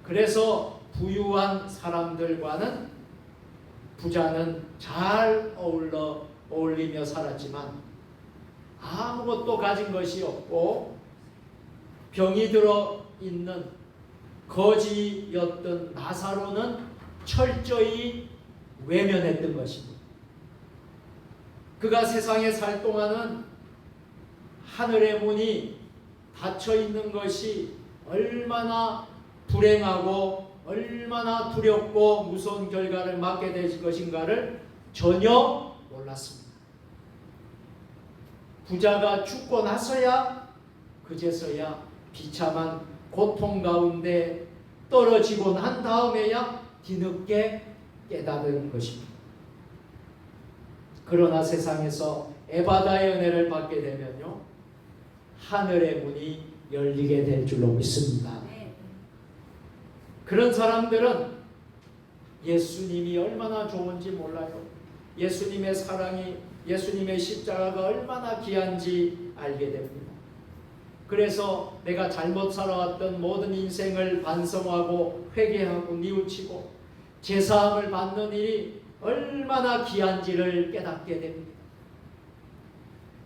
S1: 그래서 부유한 사람들과는 부자는 잘 어울리며 살았지만 아무것도 가진 것이 없고 병이 들어 있는 거지였던 나사로는 철저히 외면했던 것입니다. 그가 세상에 살 동안은 하늘의 문이 닫혀 있는 것이 얼마나 불행하고 얼마나 두렵고 무서운 결과를 맞게 될 것인가를 전혀 몰랐습니다. 부자가 죽고 나서야 그제서야 비참한 고통 가운데 떨어지고 난 다음에야 뒤늦게 깨달은 것입니다. 그러나 세상에서 에바다의 은혜를 받게 되면요, 하늘의 문이 열리게 될 줄로 믿습니다. 그런 사람들은 예수님이 얼마나 좋은지 몰라요. 예수님의 사랑이, 예수님의 십자가가 얼마나 귀한지 알게 됩니다. 그래서 내가 잘못 살아왔던 모든 인생을 반성하고 회개하고 뉘우치고 제사함을 받는 일이 얼마나 귀한지를 깨닫게 됩니다.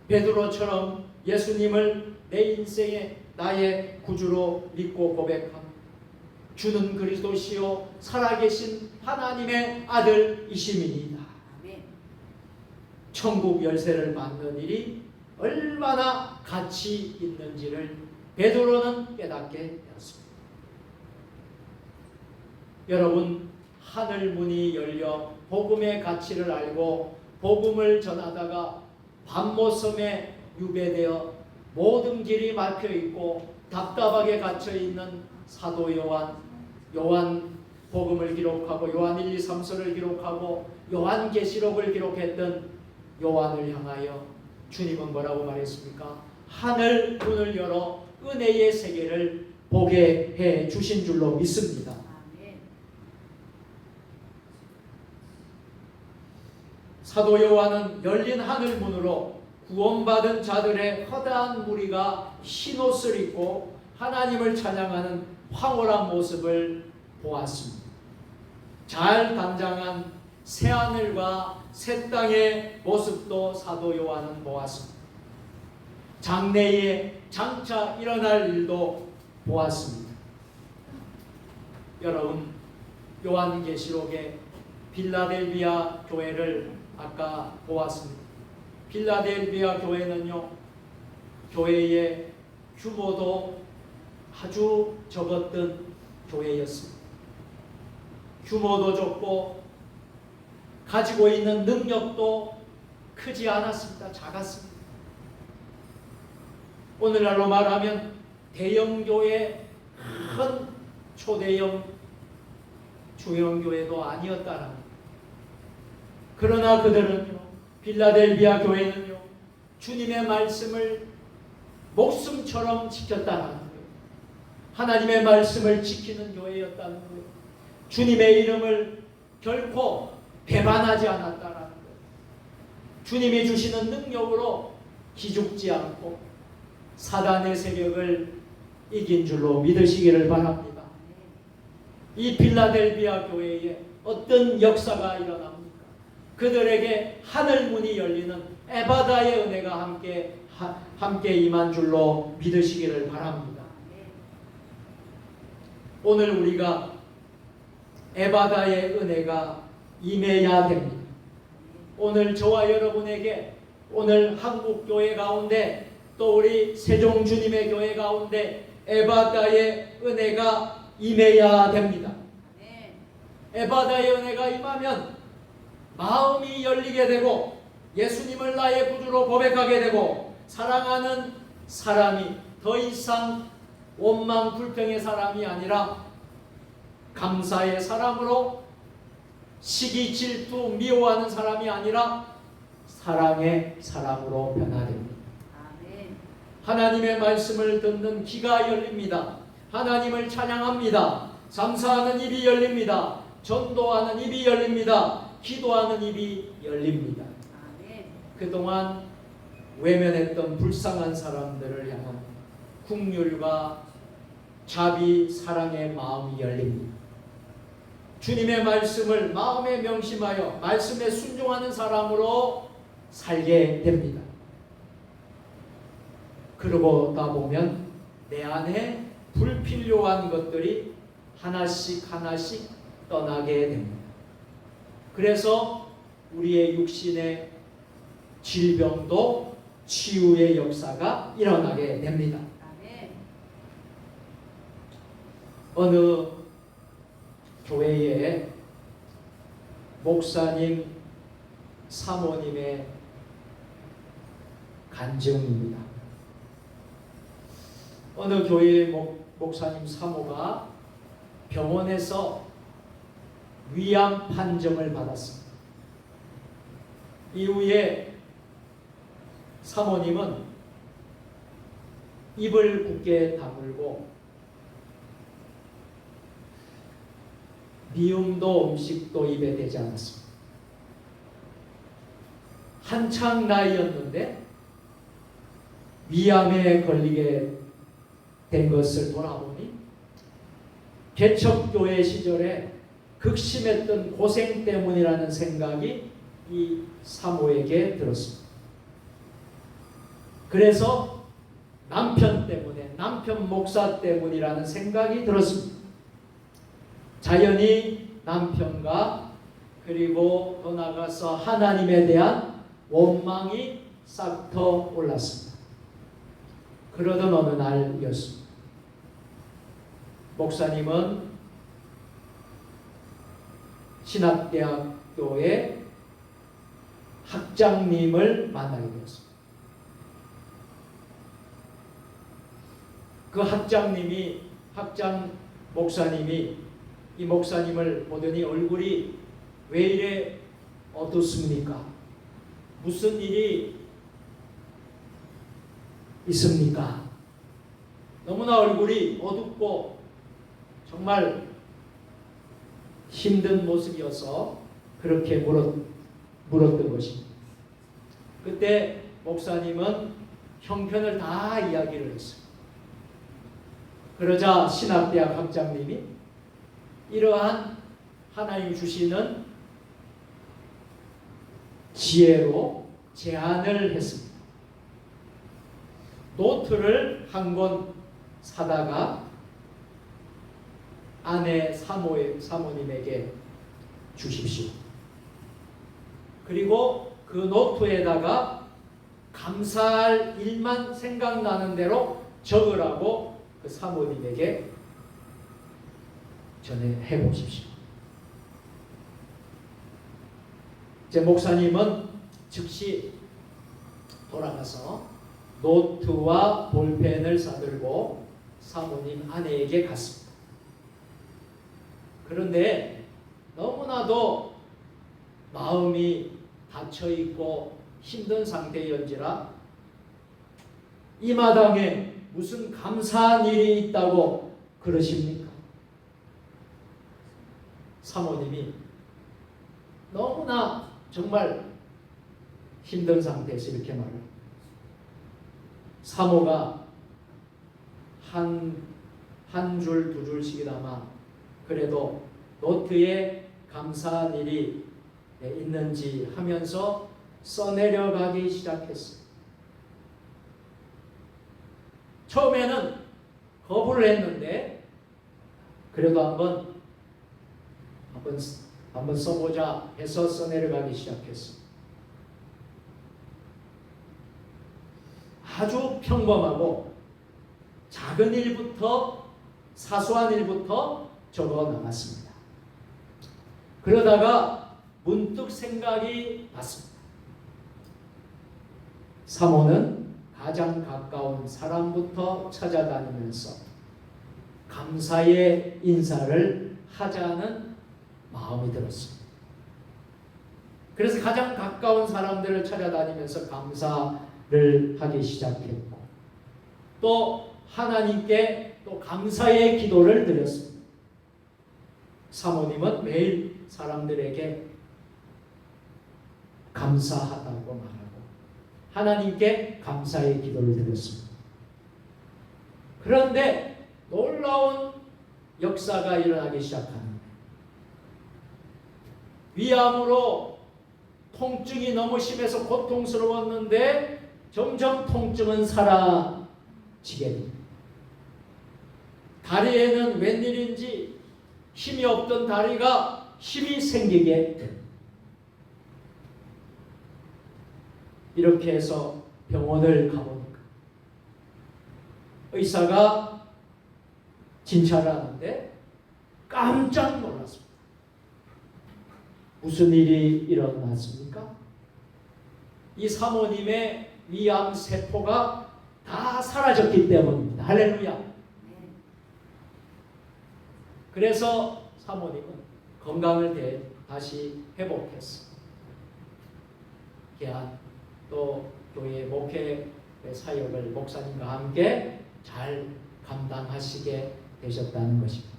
S1: 베드로처럼 예수님을 내 인생의 나의 구주로 믿고 고백합니다. 주는 그리스도시요 살아계신 하나님의 아들이심이니이다. 천국 열쇠를 받는 일이 얼마나 가치 있는지를 베드로는 깨닫게 되었습니다. 여러분, 하늘 문이 열려 복음의 가치를 알고 복음을 전하다가 밤모섬에 유배되어 모든 길이 막혀 있고 답답하게 갇혀 있는 사도 요한 복음을 기록하고 요한 1, 2, 3서를 기록하고 요한 계시록을 기록했던 요한을 향하여 주님은 뭐라고 말했습니까? 하늘 문을 열어 은혜의 세계를 보게 해 주신 줄로 믿습니다. 사도 요한은 열린 하늘 문으로 구원받은 자들의 허다한 무리가 흰옷을 입고 하나님을 찬양하는 황홀한 모습을 보았습니다. 잘 단장한 새하늘과 새 땅의 모습도 사도 요한은 보았습니다. 장래에 장차 일어날 일도 보았습니다. 여러분, 요한계시록에 빌라델비아 교회를 아까 보았습니다. 빌라델비아 교회는요, 교회의 규모도 아주 적었던 교회였습니다. 규모도 적고 가지고 있는 능력도 크지 않았습니다. 작았습니다. 오늘날로 말하면 대형교회, 큰 초대형 중형교회도 아니었다는 겁니다. 그러나 그들은요, 빌라델비아 교회는요, 주님의 말씀을 목숨처럼 지켰다는 거예요. 하나님의 말씀을 지키는 교회였다는 거예요. 주님의 이름을 결코 배반하지 않았다는 거예요. 주님이 주시는 능력으로 기죽지 않고 사단의 세력을 이긴 줄로 믿으시기를 바랍니다. 이 빌라델비아 교회에 어떤 역사가 일어납니까? 그들에게 하늘 문이 열리는 에바다의 은혜가 함께 임한 줄로 믿으시기를 바랍니다. 오늘 우리가 에바다의 은혜가 임해야 됩니다. 오늘 저와 여러분에게, 오늘 한국교회 가운데, 또 우리 세종주님의 교회 가운데 에바다의 은혜가 임해야 됩니다. 에바다의 은혜가 임하면 마음이 열리게 되고 예수님을 나의 구주로 고백하게 되고 사랑하는 사람이 더 이상 원망 불평의 사람이 아니라 감사의 사람으로, 시기 질투 미워하는 사람이 아니라 사랑의 사람으로 변화됩니다. 하나님의 말씀을 듣는 귀가 열립니다. 하나님을 찬양합니다. 감사하는 입이 열립니다. 전도하는 입이 열립니다. 기도하는 입이 열립니다. 그동안 외면했던 불쌍한 사람들을 향한 긍휼과 자비, 사랑의 마음이 열립니다. 주님의 말씀을 마음에 명심하여 말씀에 순종하는 사람으로 살게 됩니다. 그러고다 보면 내 안에 불필요한 것들이 하나씩 하나씩 떠나게 됩니다. 그래서 우리의 육신의 질병도 치유의 역사가 일어나게 됩니다. 어느 교회에 목사님, 사모님의 간증입니다. 어느 교회의 목사님 사모가 병원에서 위암 판정을 받았습니다. 이후에 사모님은 입을 굳게 다물고 미움도 음식도 입에 대지 않았습니다. 한창 나이였는데 위암에 걸리게 된 것을 돌아보니 개척교회 시절에 극심했던 고생 때문이라는 생각이 이 사모에게 들었습니다. 그래서 남편 때문에, 남편 목사 때문이라는 생각이 들었습니다. 자연히 남편과 그리고 더 나아가서 하나님에 대한 원망이 싹터 올랐습니다. 그러던 어느 날이었습니다. 목사님은 신학대학교의 학장님을 만나게 되었습니다. 그 학장 목사님이 이 목사님을 보더니 얼굴이 왜 이래 어둡습니까? 무슨 일이 있습니까? 너무나 얼굴이 어둡고 정말 힘든 모습이어서 그렇게 물었던 것입니다. 그때 목사님은 형편을 다 이야기를 했어요. 그러자 신학대학 학장님이 이러한 하나님 주시는 지혜로 제안을 했습니다. 노트를 한 권 사다가 아내 사모님에게 주십시오. 그리고 그 노트에다가 감사할 일만 생각나는 대로 적으라고 그 사모님에게 전해 보십시오. 제 목사님은 즉시 돌아가서 노트와 볼펜을 사들고 사모님 아내에게 갔습니다. 그런데 너무나도 마음이 닫혀있고 힘든 상태였지라 이 마당에 무슨 감사한 일이 있다고 그러십니까? 사모님이 너무나 정말 힘든 상태에서 이렇게 말해요. 사모가 한 줄, 두 줄씩이나마 그래도 노트에 감사한 일이 있는지 하면서 써내려가기 시작했어요. 처음에는 거부를 했는데 그래도 한번 써보자 해서 써내려가기 시작했어요. 아주 평범하고 작은 일부터 사소한 일부터 적어 나갔습니다. 그러다가 문득 생각이 났습니다. 사모는 가장 가까운 사람부터 찾아다니면서 감사의 인사를 하자는 마음이 들었습니다. 그래서 가장 가까운 사람들을 찾아다니면서 감사를 하기 시작했고 또 하나님께 또 감사의 기도를 드렸습니다. 사모님은 매일 사람들에게 감사하다고 말하고 하나님께 감사의 기도를 드렸습니다. 그런데 놀라운 역사가 일어나기 시작합니다. 위암으로 통증이 너무 심해서 고통스러웠는데 점점 통증은 사라지게 됩니다. 다리에는 웬일인지 힘이 없던 다리가 힘이 생기게 됩니다. 이렇게 해서 병원을 가보니까 의사가 진찰을 하는데 깜짝 놀랐습니다. 무슨 일이 일어났습니까? 이 사모님의 위암 세포가 다 사라졌기 때문입니다. 할렐루야. 그래서 사모님은 건강을 다시 회복했어. 또 교회 목회 사역을 목사님과 함께 잘 감당하시게 되셨다는 것입니다.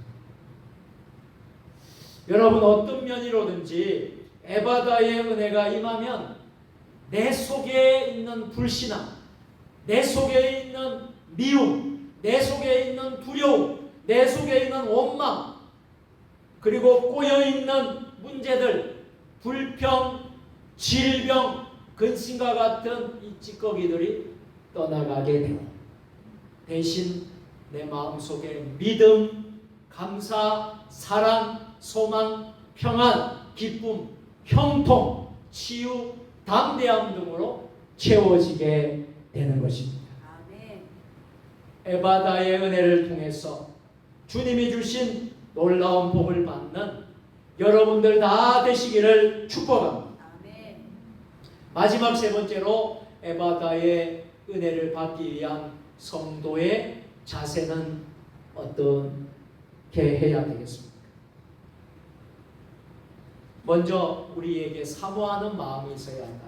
S1: 여러분 어떤 면이로든지 에바다의 은혜가 임하면 내 속에 있는 불신앙, 내 속에 있는 미움, 내 속에 있는 두려움, 내 속에 있는 원망, 그리고 꼬여있는 문제들, 불평, 질병, 근심과 같은 이 찌꺼기들이 떠나가게 되고 대신 내 마음속에 믿음, 감사, 사랑, 소망, 평안, 기쁨, 형통, 치유, 담대함 등으로 채워지게 되는 것입니다.
S2: 아멘.
S1: 에바다의 은혜를 통해서 주님이 주신 놀라운 복을 받는 여러분들 다 되시기를 축복합니다.
S2: 아멘.
S1: 마지막 세 번째로 에바다의 은혜를 받기 위한 성도의 자세는 어떻게 해야 되겠습니까? 먼저 우리에게 사모하는 마음이 있어야 한다.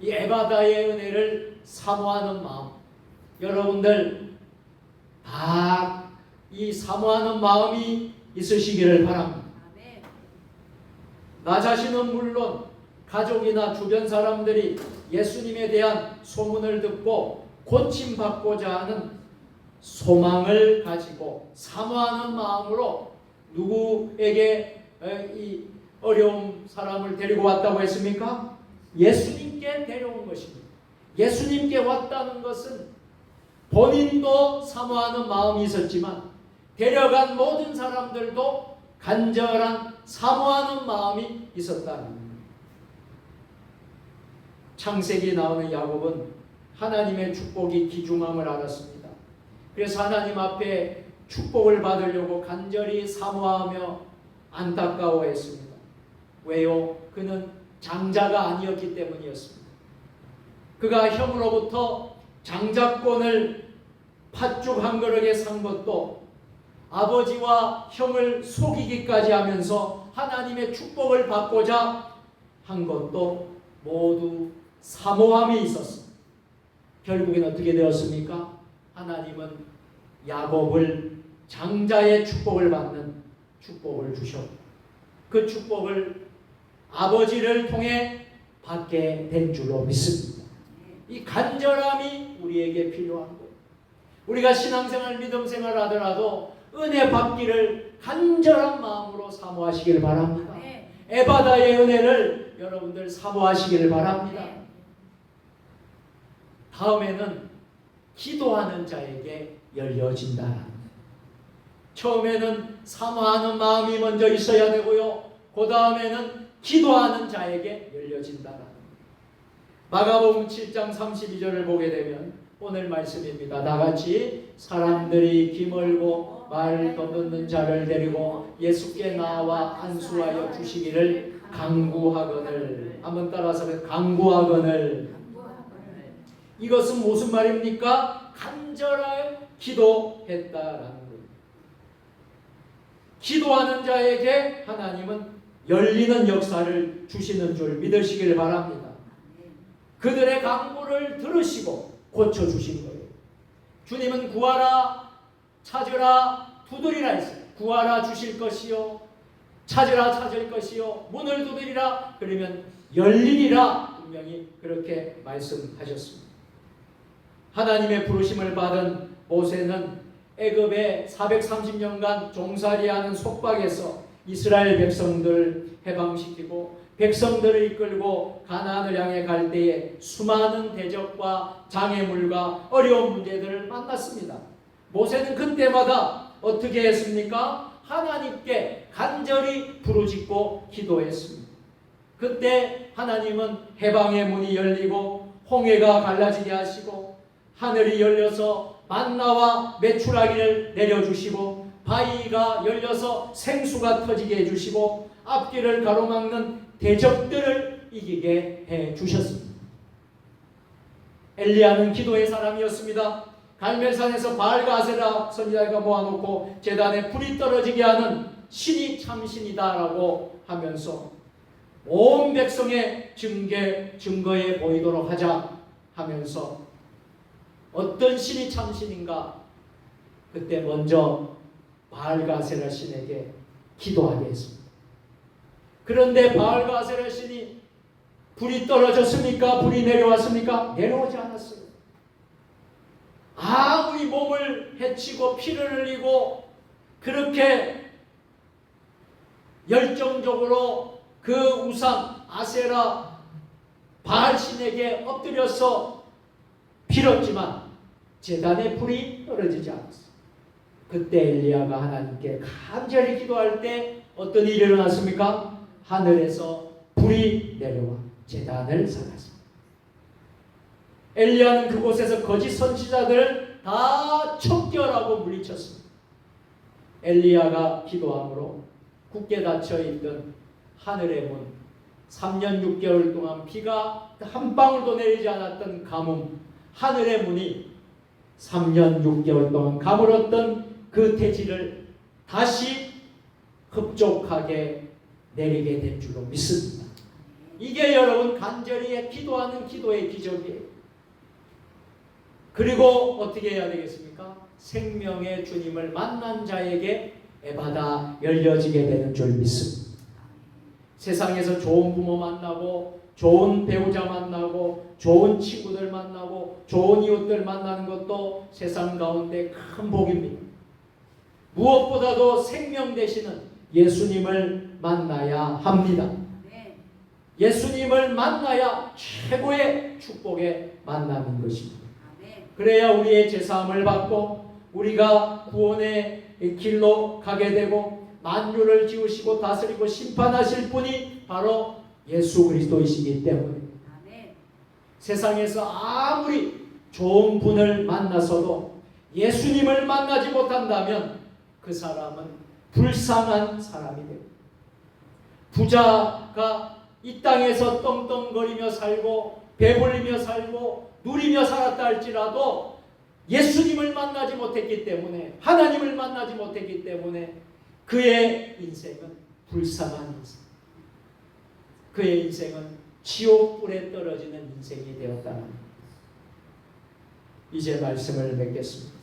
S1: 이 에바다의 은혜를 사모하는 마음, 여러분들 다 이 사모하는 마음이 있으시기를 바랍니다.
S2: 아멘.
S1: 나 자신은 물론 가족이나 주변 사람들이 예수님에 대한 소문을 듣고 고침받고자 하는 소망을 가지고 사모하는 마음으로 누구에게 이 어려운 사람을 데리고 왔다고 했습니까? 예수님께 데려온 것입니다. 예수님께 왔다는 것은 본인도 사모하는 마음이 있었지만 데려간 모든 사람들도 간절한 사모하는 마음이 있었다는 거예요. 창세기에 나오는 야곱은 하나님의 축복이 귀중함을 알았습니다. 그래서 하나님 앞에 축복을 받으려고 간절히 사모하며 안타까워했습니다. 왜요? 그는 장자가 아니었기 때문이었습니다. 그가 형으로부터 장자권을 팥죽 한 그릇에 산 것도 아버지와 형을 속이기까지 하면서 하나님의 축복을 받고자 한 것도 모두 사모함이 있었습니다. 결국엔 어떻게 되었습니까? 하나님은 야곱을 장자의 축복을 받는 축복을 주셨고 그 축복을 아버지를 통해 받게 된 줄로 믿습니다. 이 간절함이 우리에게 필요한 거예요. 우리가 신앙생활, 믿음생활 하더라도 은혜 받기를 간절한 마음으로 사모하시길 바랍니다. 에바다의 은혜를 여러분들 사모하시길 바랍니다. 다음에는 기도하는 자에게 열려진다는 거예요. 처음에는 사모하는 마음이 먼저 있어야 되고요. 그 다음에는 기도하는 자에게 열려진다는 거예요. 마가복음 7장 32절을 보게 되면 오늘 말씀입니다. 나같이 사람들이 기멀고 말 떠듣는 자를 데리고 예수께 나와 안수하여 주시기를 간구하거늘. 한번 따라서 간구하거늘. 이것은 무슨 말입니까? 간절하게 기도했다라는 거예요. 기도하는 자에게 하나님은 열리는 역사를 주시는 줄 믿으시길 바랍니다. 그들의 간구를 들으시고 고쳐주신 거예요. 주님은 구하라, 찾으라, 두드리라 했어요. 구하라 주실 것이요, 찾으라 찾을 것이요, 문을 두드리라 그러면 열리리라 분명히 그렇게 말씀하셨습니다. 하나님의 부르심을 받은 모세는 애굽에 430년간 종살이하는 속박에서 이스라엘 백성들을 해방시키고 백성들을 이끌고 가나안을 향해 갈 때에 수많은 대적과 장애물과 어려운 문제들을 만났습니다. 모세는 그때마다 어떻게 했습니까? 하나님께 간절히 부르짖고 기도했습니다. 그때 하나님은 해방의 문이 열리고 홍해가 갈라지게 하시고 하늘이 열려서 만나와 메추라기를 내려주시고 바위가 열려서 생수가 터지게 해주시고 앞길을 가로막는 대적들을 이기게 해주셨습니다. 엘리야는 기도의 사람이었습니다. 갈멜산에서 바알과 아세라 선지자가 모아놓고 제단에 불이 떨어지게 하는 신이 참신이다라고 하면서 온 백성의 증거에 보이도록 하자 하면서 어떤 신이 참신인가? 그때 먼저 바알과 아세라 신에게 기도하게 했습니다. 그런데 바알과 아세라 신이 불이 떨어졌습니까? 불이 내려왔습니까? 내려오지 않았어요. 아무리 몸을 해치고 피를 흘리고 그렇게 열정적으로 그 우상 아세라 바알 신에게 엎드려서 빌었지만 제단에 불이 떨어지지 않았어요. 그때 엘리야가 하나님께 간절히 기도할 때 어떤 일이 일어났습니까? 하늘에서 불이 내려와 제단을 살았습니다. 엘리야는 그곳에서 거짓 선지자들을 다 척결하고 물리쳤습니다. 엘리야가 기도함으로 굳게 닫혀있던 하늘의 문, 3년 6개월 동안 비가 한 방울도 내리지 않았던 가뭄, 하늘의 문이 3년 6개월 동안 가물었던 그 대지를 다시 흡족하게 내리게 된 줄로 믿습니다. 이게 여러분 간절히 기도하는 기도의 기적이에요. 그리고 어떻게 해야 되겠습니까? 생명의 주님을 만난 자에게 에바다 열려지게 되는 줄 믿습니다. 세상에서 좋은 부모 만나고 좋은 배우자 만나고 좋은 친구들 만나고 좋은 이웃들 만나는 것도 세상 가운데 큰 복입니다. 무엇보다도 생명 되시는 예수님을 만나야 합니다. 예수님을 만나야 최고의 축복의 만남인 것입니다. 그래야 우리의 죄사함을 받고 우리가 구원의 길로 가게 되고 만유를 지으시고 다스리고 심판하실 분이 바로 예수 그리스도이시기 때문에
S2: 아멘.
S1: 세상에서 아무리 좋은 분을 만나서도 예수님을 만나지 못한다면 그 사람은 불쌍한 사람이 됩니다. 부자가 이 땅에서 떵떵거리며 살고 배불리며 살고 누리며 살았다 할지라도 예수님을 만나지 못했기 때문에 하나님을 만나지 못했기 때문에 그의 인생은 불쌍한 인생, 그의 인생은 지옥불에 떨어지는 인생이 되었다는 겁니다. 이제 말씀을 맺겠습니다.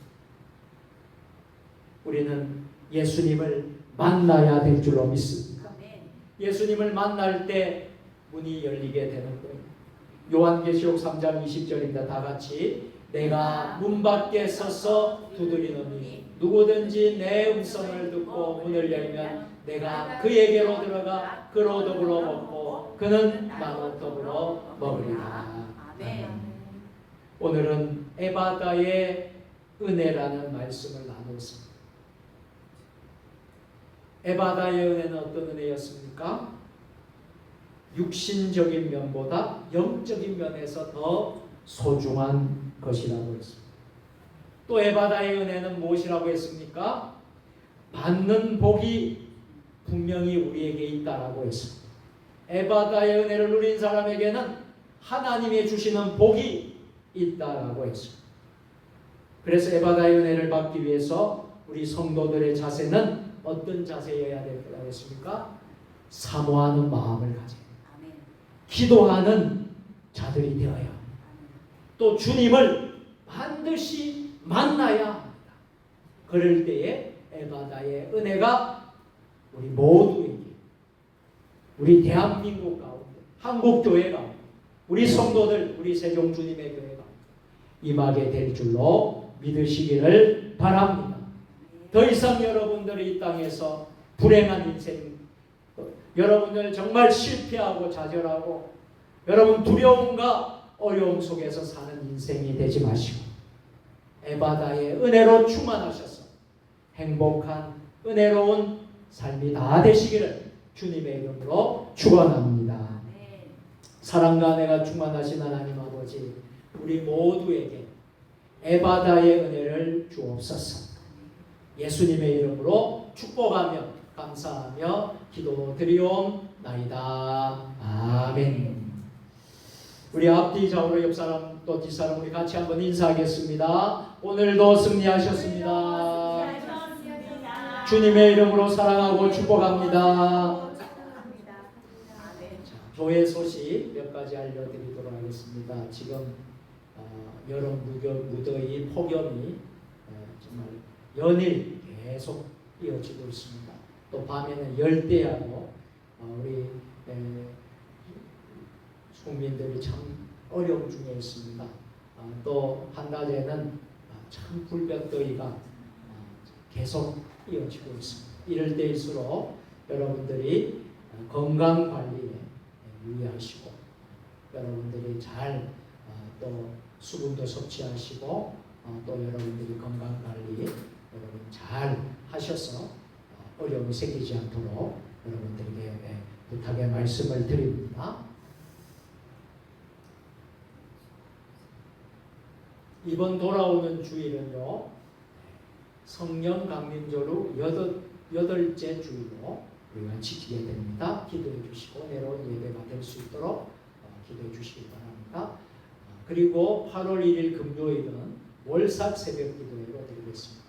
S1: 우리는 예수님을 만나야 될 줄로 믿습니다.
S2: 아멘.
S1: 예수님을 만날 때 문이 열리게 되는 거예요. 요한계시록 3장 20절입니다. 다 같이 내가 문 밖에 서서 두드리노니 누구든지 내 음성을 듣고 문을 열면 내가 그에게로 들어가 그로 더불어 먹고 그는 나로 더불어 먹으리라.
S2: 아멘.
S1: 오늘은 에바다의 은혜라는 말씀을 나눴습니다. 에바다의 은혜는 어떤 은혜였습니까? 육신적인 면보다 영적인 면에서 더 소중한 것이라고 했습니다. 또 에바다의 은혜는 무엇이라고 했습니까? 받는 복이 분명히 우리에게 있다라고 했습니다. 에바다의 은혜를 누린 사람에게는 하나님이 주시는 복이 있다라고 했습니다. 그래서 에바다의 은혜를 받기 위해서 우리 성도들의 자세는 어떤 자세여야 될 거라고 했습니까? 사모하는 마음을 가져야 합니다.
S2: 아멘.
S1: 기도하는 자들이 되어야 합니다. 또 주님을 반드시 만나야 합니다. 그럴 때에 에바다의 은혜가 우리 모두에게, 우리 대한민국 가운데, 한국 교회 가운데, 우리 성도들, 우리 세종 주님의 교회 가운데 임하게 될 줄로 믿으시기를 바랍니다. 더 이상 여러분들이 이 땅에서 불행한 인생, 여러분들 정말 실패하고 좌절하고 여러분 두려움과 어려움 속에서 사는 인생이 되지 마시고 에바다의 은혜로 충만하셔서 행복한 은혜로운 삶이 다 되시기를 주님의 이름으로 축원합니다.
S2: 아멘.
S1: 사랑과 은혜가 충만하신 하나님 아버지, 우리 모두에게 에바다의 은혜를 주옵소서. 예수님의 이름으로 축복하며 감사하며 기도드리옵나이다. 아멘. 우리 앞뒤 좌우로 옆 사람 또 뒷사람 우리 같이 한번 인사하겠습니다. 오늘도 승리하셨습니다. 주님의 이름으로 사랑하고 축복합니다.
S2: 아멘.
S1: 자, 교회 소식 몇 가지 알려드리도록 하겠습니다. 지금 여름 무더위 폭염이 정말 연일 계속 이어지고 있습니다. 또 밤에는 열대야로 우리 국민들이 참 어려움 중에 있습니다. 또 한낮에는 참 불볕더위가 계속 이어지고 있습니다. 이럴 때일수록 여러분들이 건강 관리에 유의하시고 여러분들이 잘 또 수분도 섭취하시고 또 여러분들이 건강 관리 여러분 잘 하셔서 어려움이 생기지 않도록 여러분들에게 부탁의 말씀을 드립니다. 이번 돌아오는 주일은요, 성령 강림절 후 여덟째 주일로 우리가 지키게 됩니다. 기도해 주시고 내려온 예배가 될 수 있도록 기도해 주시기 바랍니다. 그리고 8월 1일 금요일은 월삭 새벽 기도회로 드리겠습니다.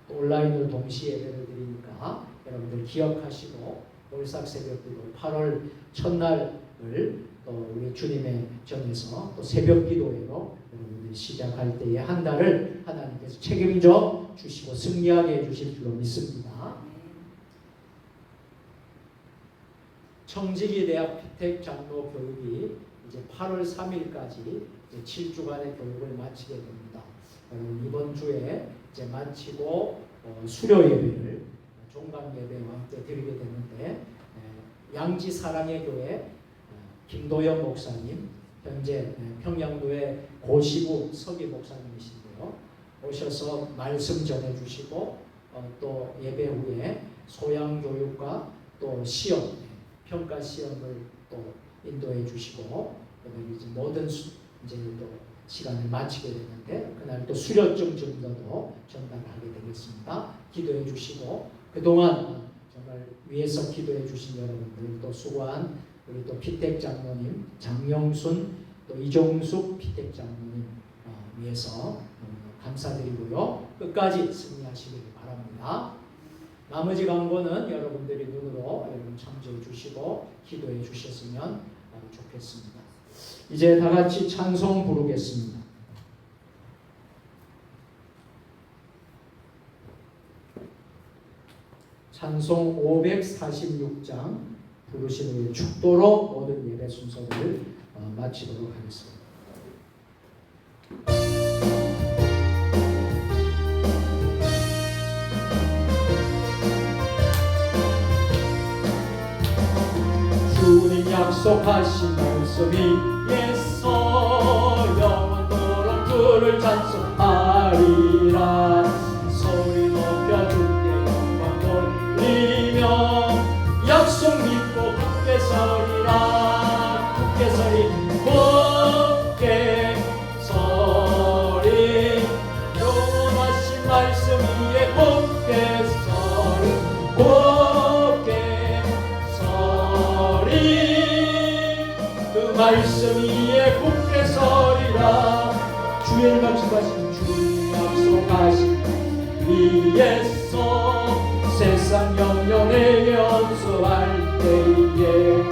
S1: 온라인으로 동시 예배를 드리니까 여러분들 기억하시고 월삭 새벽 기도 8월 첫날을 또 우리 주님의 전에서 또 새벽 기도회로 여러분들이 시작할 때에 한 달을 하나님께서 책임져 주시고 승리하게 해주실 줄로 믿습니다. 청지기 대학 피택 장로 교육이 이제 8월 3일까지 이제 7주간의 교육을 마치게 됩니다. 여러분 이번 주에 이제 마치고 수료 예배를 종강 예배와 함께 드리게 되는데 양지 사랑의 교회 김도영 목사님 현재 평양도의 고시부 서기 목사님이신데요. 오셔서 말씀 전해주시고 또 예배 후에 소양 교육과 또 시험, 평가 시험을 또 인도해 주시고 그다음에 이제 모든 이제 또 시간을 마치게 되는데 그날 또 수료증 증거도 전달하게 되겠습니다. 기도해 주시고 그동안 정말 위에서 기도해 주신 여러분들 또 수고한 우리 또 피택 장로님 장영순 또 이종숙 피택 장로님 위해서 감사드리고요. 끝까지 승리하시길 바랍니다. 나머지 광고는 여러분들이 눈으로 여러분 참조해 주시고 기도해 주셨으면 좋겠습니다. 이제 다 같이 찬송 부르겠습니다. 찬송 546장 부르신 후에 축도로 모든 예배 순서를 마치도록 하겠습니다. 주님 약속하신 말씀이 예서 영원토록 주를 찬송하리라. 소리 높여 주께 영광 돌리며 약속 믿고 굳게 서리라. 굳게 서리 굳게 서리 영원하신 말씀 위에 굳게 서리 굳게 서리 그 말씀 위에 굳게 서리라. 주의 약속하신 주님 약속하신 위에서 세상 영영에게 엄수할 때에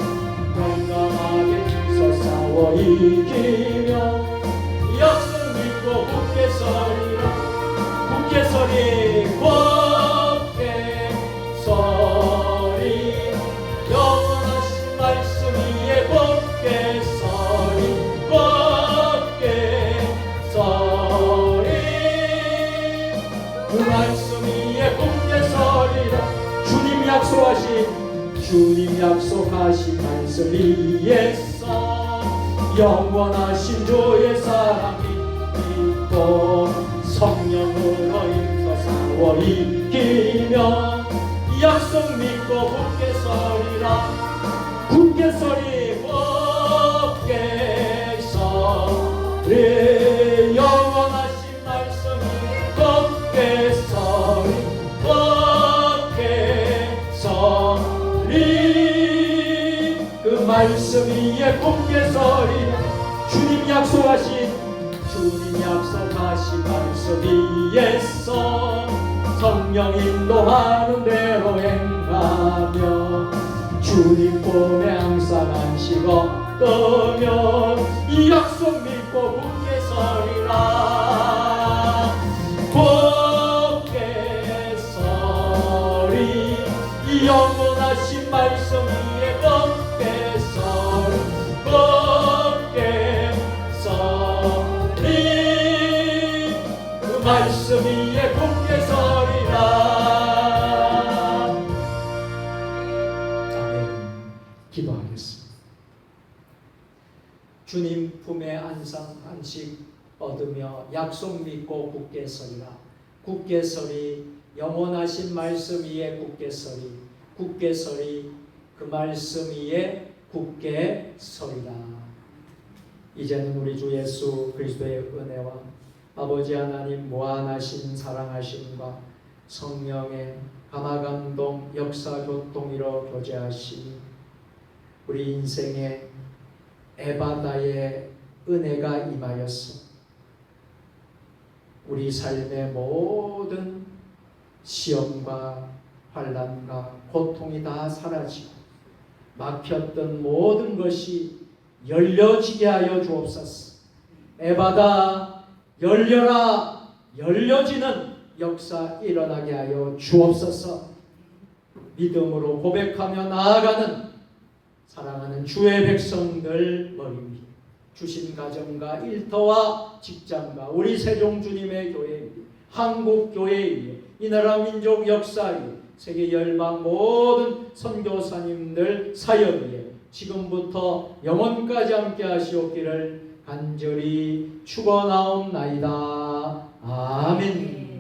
S1: 건강하게 서서 싸워 이기며 약속 믿고 굳게 서리라. 굳게 서리 굳게 서리 영원하신 말씀 위에 굳게 서리 굳게 서리 그 말씀 위에 굳게 서리라. 주님 약속하신 말씀 위에서 영원하신 주의 사랑 믿고 성령으로 힘써 싸워 이기며 약속 믿고 굳게 서리라. 굳게 서리 굳게 서리 영원하신 말씀이 굳게 서리 굳게 서리 그 말씀 위에 굳게 서리라. 주님 약속하신 말씀 위에서 성령 인도하는 대로 행하며 주님 품에 항상 안식 얻으며 이 약속 믿고 굳게 서리라. 굳게 서리 이 영원하신 말씀 위에 굳게 서리 굳게 서리 그 말씀 위에 굳게 서리라. 아멘. 기도하겠습니다. 주님 품에 안식 얻으며 약속 믿고 굳게 서리라. 굳게 서리 영원하신 말씀 위에 굳게 서리 굳게 서리 그 말씀 위에 굳게 서리라. 이제는 우리 주 예수 그리스도의 은혜와 아버지 하나님 무한하신 사랑하심과 성령의 감화감동 역사 교통이로 교제하시니 우리 인생에 에바다의 은혜가 임하였어 우리 삶의 모든 시험과 환난과 고통이 다 사라지고 막혔던 모든 것이 열려지게 하여 주옵소서. 에바다 열려라. 열려지는 역사 일어나게 하여 주옵소서. 믿음으로 고백하며 나아가는 사랑하는 주의 백성들 머리 위 주신 가정과 일터와 직장과 우리 세종주님의 교회 위에 한국 교회 위에 이 나라 민족 역사 위에 세계 열방 모든 선교사님들 사역 위에 지금부터 영원까지 함께 하시옵기를 간절히 축원하옵나이다. 아멘.